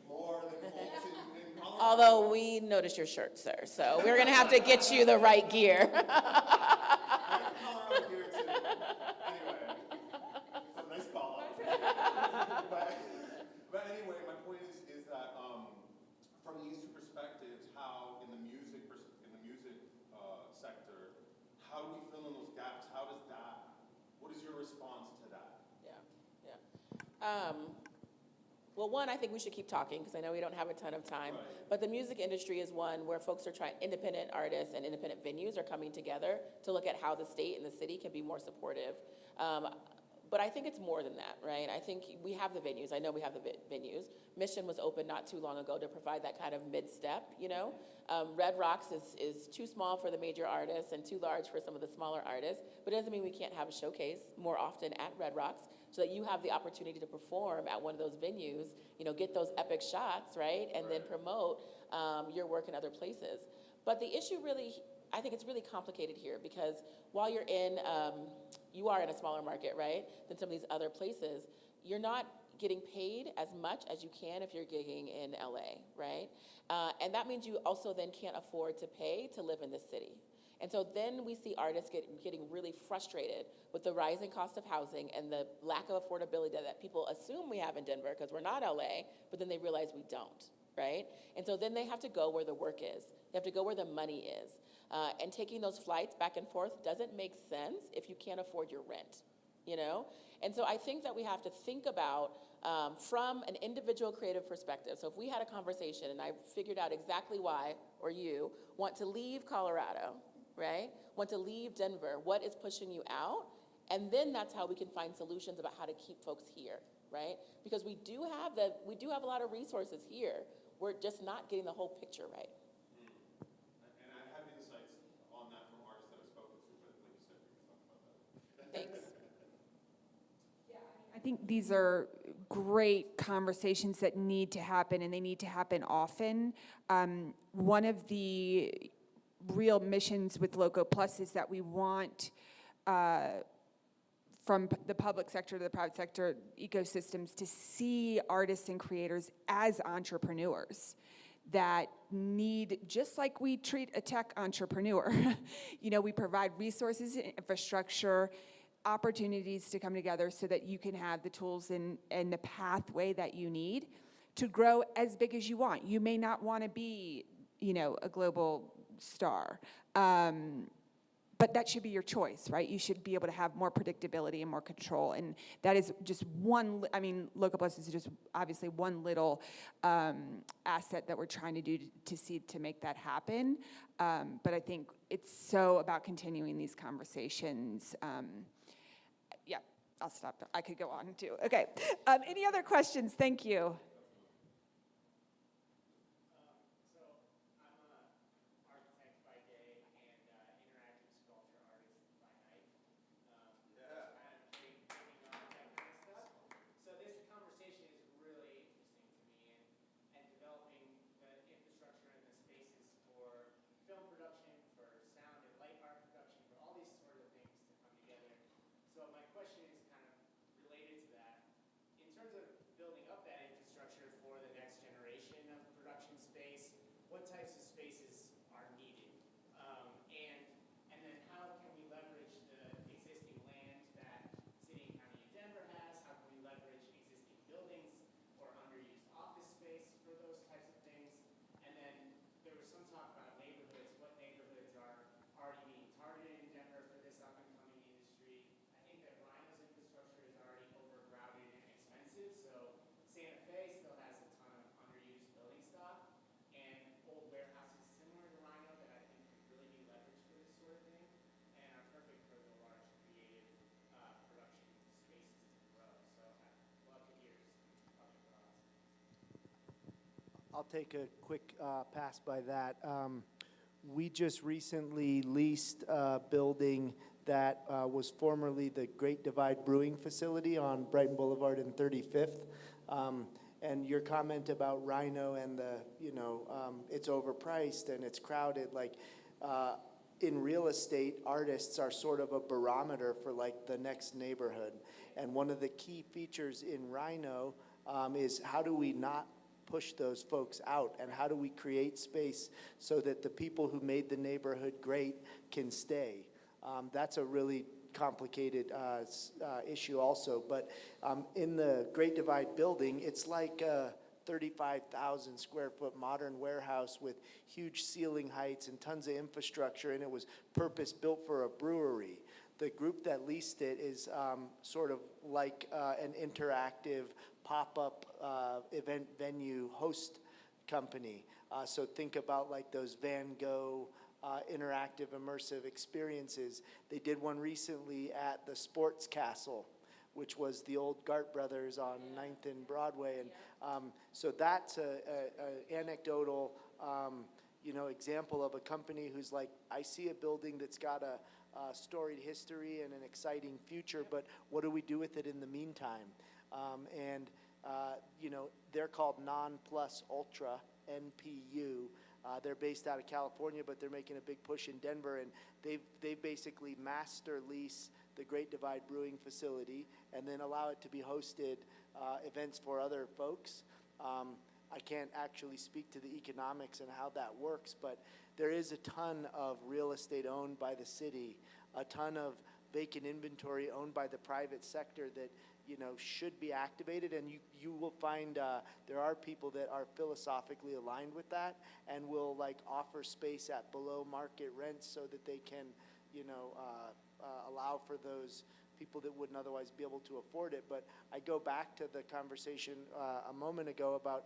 more than folks in Colorado. Although we noticed your shirt, sir, so we're gonna have to get you the right gear. I have Colorado here too. Anyway, it's a nice call out. But anyway, my point is that from these two perspectives, how in the music sector, how do we fill in those gaps? What is your response to that? Yeah. Well, one, I think we should keep talking because I know we don't have a ton of time. Right. But the music industry is one where folks are trying, independent artists and independent venues are coming together to look at how the state and the city can be more supportive. But I think it's more than that, right? I think we have the venues. I know we have the venues. Mission was open not too long ago to provide that kind of mid-step, you know? Red Rocks is too small for the major artists and too large for some of the smaller artists, but it doesn't mean we can't have a showcase more often at Red Rocks so that you have the opportunity to perform at one of those venues, you know, get those epic shots, right? And then promote your work in other places. But the issue really, I think it's really complicated here because while you are in a smaller market, right, than some of these other places, you're not getting paid as much as you can if you're gigging in LA, right? And that means you also then can't afford to pay to live in this city. And so then we see artists getting really frustrated with the rising cost of housing and the lack of affordability that people assume we have in Denver because we're not LA, but then they realize we don't, right? And so then they have to go where the work is. They have to go where the money is. And taking those flights back and forth doesn't make sense if you can't afford your rent, you know? And so I think that we have to think about from an individual creative perspective. So if we had a conversation and I figured out exactly why, or you, want to leave Colorado, right? Want to leave Denver, what is pushing you out? And then that's how we can find solutions about how to keep folks here, right? Because we do have a lot of resources here. We're just not getting the whole picture right. And I have insights on that from artists that I've spoken to, but like you said, we can talk about that. Thanks. I think these are great conversations that need to happen, and they need to happen often. One of the real missions with Loco Plus is that we want from the public sector to the private sector ecosystems to see artists and creators as entrepreneurs that need, just like we treat a tech entrepreneur, we provide resources and infrastructure, opportunities to come together so that you can have the tools and the pathway that you need to grow as big as you want. You may not want to be, a global star. But that should be your choice, right? You should be able to have more predictability and more control. And that is just Local Plus is just obviously one little asset that we're trying to do to make that happen. But I think it's so about continuing these conversations. Yeah, I'll stop. I could go on too. Okay. Any other questions? Thank you. I'll take a quick pass by that. We just recently leased a building that was formerly the Great Divide Brewing Facility on Brighton Boulevard and 35th. And your comment about Rhino and it's overpriced and it's crowded, in real estate, artists are sort of a barometer for the next neighborhood. And one of the key features in Rhino is how do we not push those folks out, and how do we create space so that the people who made the neighborhood great can stay? That's a really complicated issue also, but in the Great Divide building, it's like a 35,000 square foot modern warehouse with huge ceiling heights and tons of infrastructure, and it was purpose built for a brewery. The group that leased it is sort of like an interactive pop-up event venue host company. So think about those Van Gogh interactive immersive experiences. They did one recently at the Sports Castle, which was the old Gart Brothers on 9th and Broadway. And so that's an anecdotal example of a company who's I see a building that's got a storied history and an exciting future, but what do we do with it in the meantime? They're called Non Plus Ultra, NPU. They're based out of California, but they're making a big push in Denver, and they basically master lease the Great Divide Brewing Facility and then allow it to be hosted events for other folks. I can't actually speak to the economics and how that works, but there is a ton of real estate owned by the city, a ton of vacant inventory owned by the private sector that should be activated, and you will find there are people that are philosophically aligned with that and will offer space at below market rents so that they can allow for those people that wouldn't otherwise be able to afford it. But I go back to the conversation a moment ago about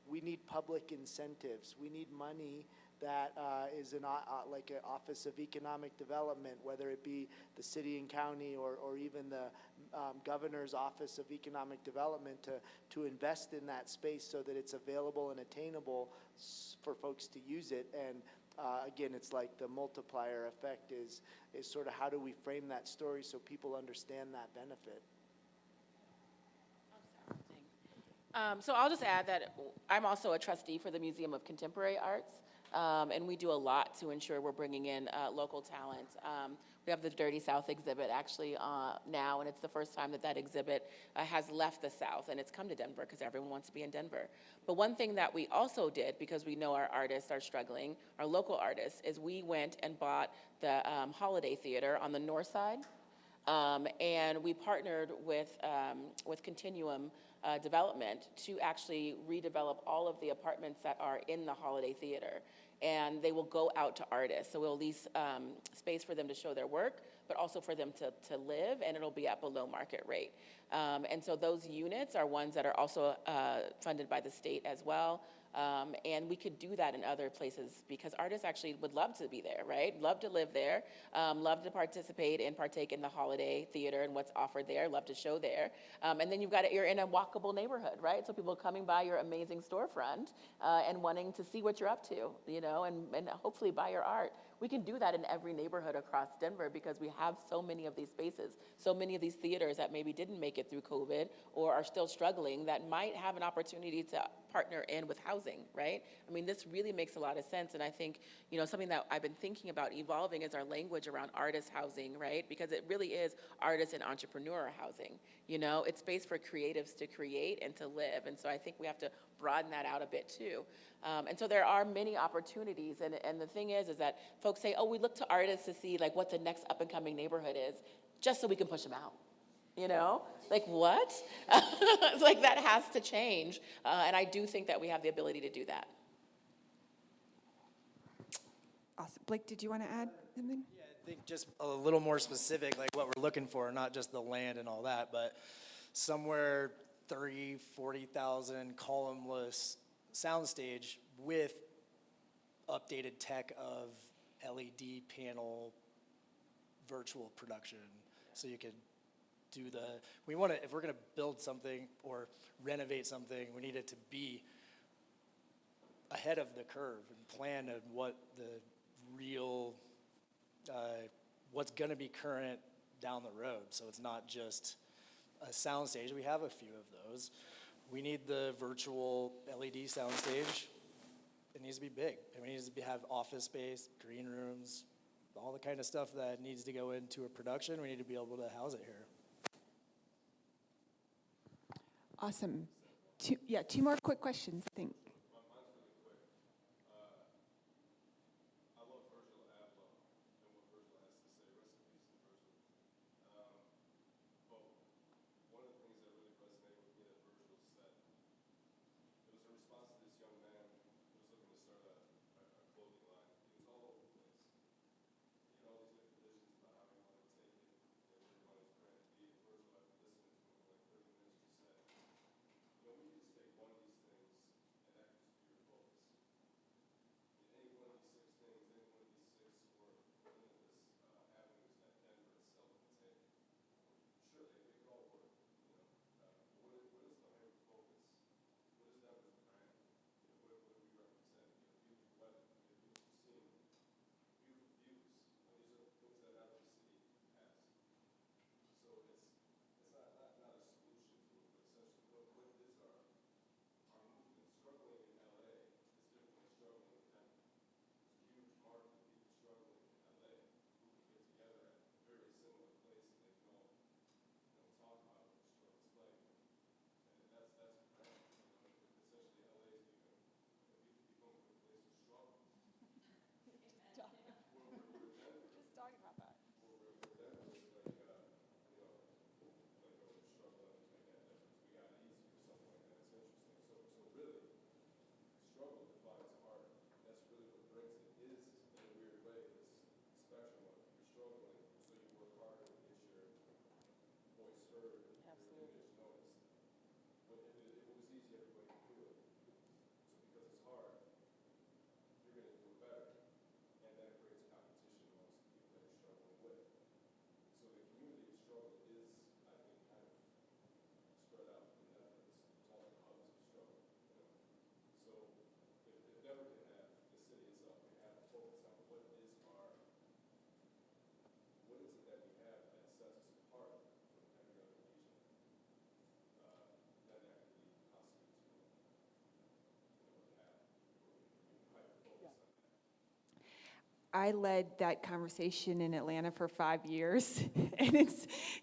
we need public incentives. We need money that is an Office of Economic Development, whether it be the city and county or even the governor's Office of Economic Development to invest in that space so that it's available and attainable for folks to use it. And again, it's the multiplier effect is sort of how do we frame that story so people understand that benefit. Thank So I'll just add that I'm also a trustee for the Museum of Contemporary Arts, and we do a lot to ensure we're bringing in local talent. We have the Dirty South exhibit actually now, and it's the first time that exhibit has left the South, and it's come to Denver because everyone wants to be in Denver. But one thing that we also did, because we know our artists are struggling, our local artists, is we went and bought the Holiday Theater on the north side. And we partnered with Continuum Development to actually redevelop all of the apartments that are in the Holiday Theater. And they will go out to artists. So we'll lease space for them to show their work, but also for them to live, and it'll be at below market rate. And so those units are ones that are also funded by the state as well. And we could do that in other places because artists actually would love to be there, right? Love to live there, love to participate and partake in the Holiday Theater and what's offered there, love to show there. And then you're in a walkable neighborhood, right? So people coming by your amazing storefront and wanting to see what you're up to, you know, and hopefully buy your art. We can do that in every neighborhood across Denver because we have so many of these spaces, so many of these theaters that maybe didn't make it through COVID or are still struggling that might have an opportunity to partner in with housing, right? I mean, this really makes a lot of sense, and I think, you know, something that I've been thinking about evolving is our language around artist housing, right? Because it really is artist and entrepreneur housing, you know? It's space for creatives to create and to live, and so I think we have to broaden that out a bit too. And so there are many opportunities, and the thing is that folks say, oh, we look to artists to see like what the next up and coming neighborhood is, just so we can push them out. You know, like what? It's like that has to change, and I do think that we have the ability to do that. Awesome. Blake, did you want to add something? Yeah, I think just a little more specific, like what we're looking for, not just the land and all that, but somewhere 30, 40,000 columnless soundstage with updated tech of LED panel virtual production, so you could do if we're gonna build something or renovate something, we need it to be ahead of the curve and plan of what the real, what's gonna be current down the road. So it's not just a soundstage. We have a few of those. We need the virtual LED soundstage. It needs to be big. It needs to have office space, green rooms, all the kind of stuff that needs to go into a production. We need to be able to house it here. Awesome. Two more quick questions, I think. I led that conversation in Atlanta for 5 years, and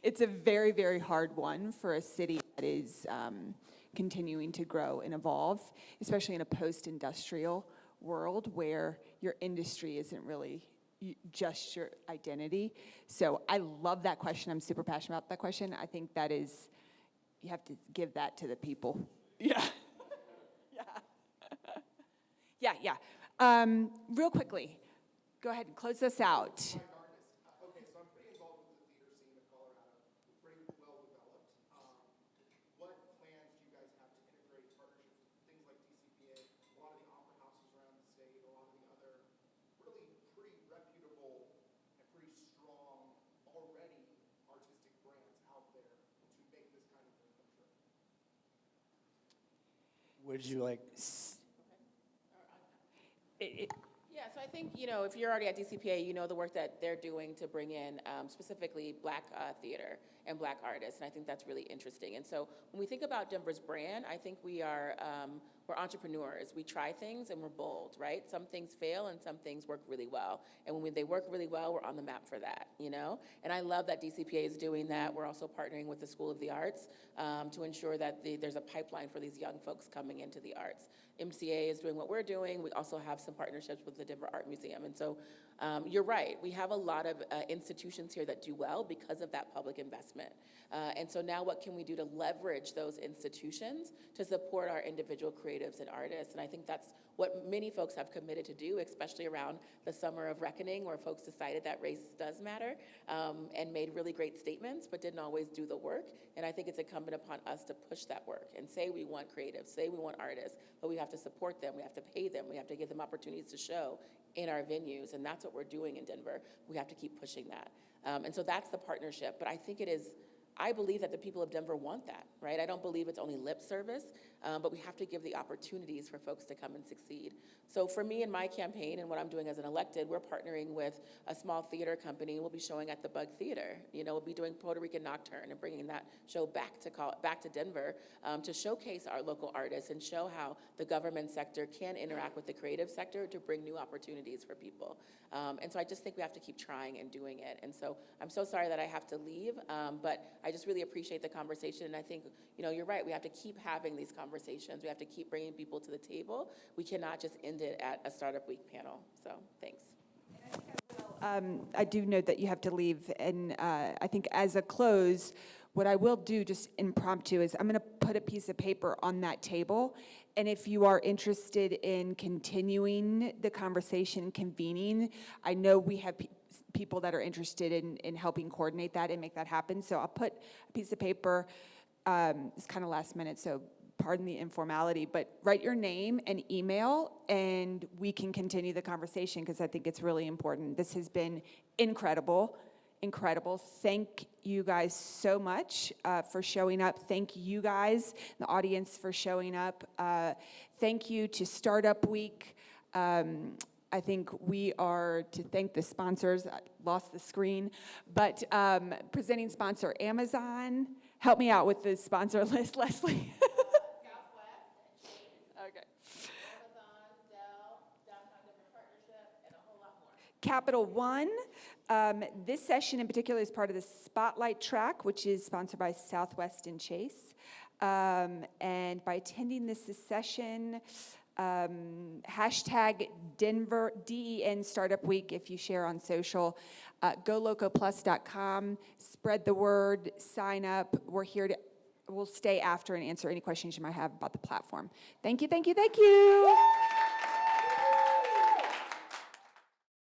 it's a very, very hard one for a city that is continuing to grow and evolve, especially in a post-industrial world where your industry isn't really just your identity. So I love that question. I'm super passionate about that question. I think that is, you have to give that to the people. Yeah. Yeah. Real quickly, go ahead and close us out. Okay, so I'm pretty involved with the theater scene of Colorado, pretty well developed. What plans do you guys have to integrate partnerships with things like DCPA, a lot of the opera houses around the state, a lot of the other really pretty reputable and pretty strong already artistic brands out there to make this kind of thing come true? Would you like? Yeah, so I think, if you're already at DCPA, you know the work that they're doing to bring in specifically Black theater and Black artists, and I think that's really interesting. And so when we think about Denver's brand, I think we're entrepreneurs. We try things and we're bold, right? Some things fail and some things work really well. And when they work really well, we're on the map for that, And I love that DCPA is doing that. We're also partnering with the School of the Arts to ensure that there's a pipeline for these young folks coming into the arts. MCA is doing what we're doing. We also have some partnerships with the Denver Art Museum. And so you're right. We have a lot of institutions here that do well because of that public investment. And so now what can we do to leverage those institutions to support our individual creatives and artists? And I think that's what many folks have committed to do, especially around the Summer of Reckoning, where folks decided that race does matter and made really great statements, but didn't always do the work. And I think it's incumbent upon us to push that work and say we want creatives, say we want artists, but we have to support them, we have to pay them, we have to give them opportunities to show in our venues, and that's what we're doing in Denver. We have to keep pushing that. And so that's the partnership, but I think I believe that the people of Denver want that, right? I don't believe it's only lip service, but we have to give the opportunities for folks to come and succeed. So for me and my campaign and what I'm doing as an elected, we're partnering with a small theater company. We'll be showing at the Bug Theater. We'll be doing Puerto Rican Nocturne and bringing that show back to Denver to showcase our local artists and show how the government sector can interact with the creative sector to bring new opportunities for people. And so I just think we have to keep trying and doing it. And so I'm so sorry that I have to leave, but I just really appreciate the conversation. And I think, you're right. We have to keep having these conversations. We have to keep bringing people to the table. We cannot just end it at a Startup Week panel. So thanks. I do know that you have to leave, and I think as a close, what I will do just impromptu is I'm going to put a piece of paper on that table, and if you are interested in continuing the conversation, convening, I know we have people that are interested in helping coordinate that and make that happen, so I'll put a piece of paper, it's kind of last minute, so pardon the informality, but write your name and email, and we can continue the conversation because I think it's really important. This has been incredible. Thank you guys so much for showing up. Thank you guys, the audience, for showing up. Thank you to Startup Week. I think we are to thank the sponsors. I lost the screen, but presenting sponsor Amazon. Help me out with the sponsor list, Leslie. Capital One. This session in particular is part of the Spotlight track, which is sponsored by Southwest and Chase. And by attending this session, hashtag Denver, DEN Startup Week, if you share on social, GoLocoPlus.com, spread the word, sign up. We'll stay after and answer any questions you might have about the platform. Thank you.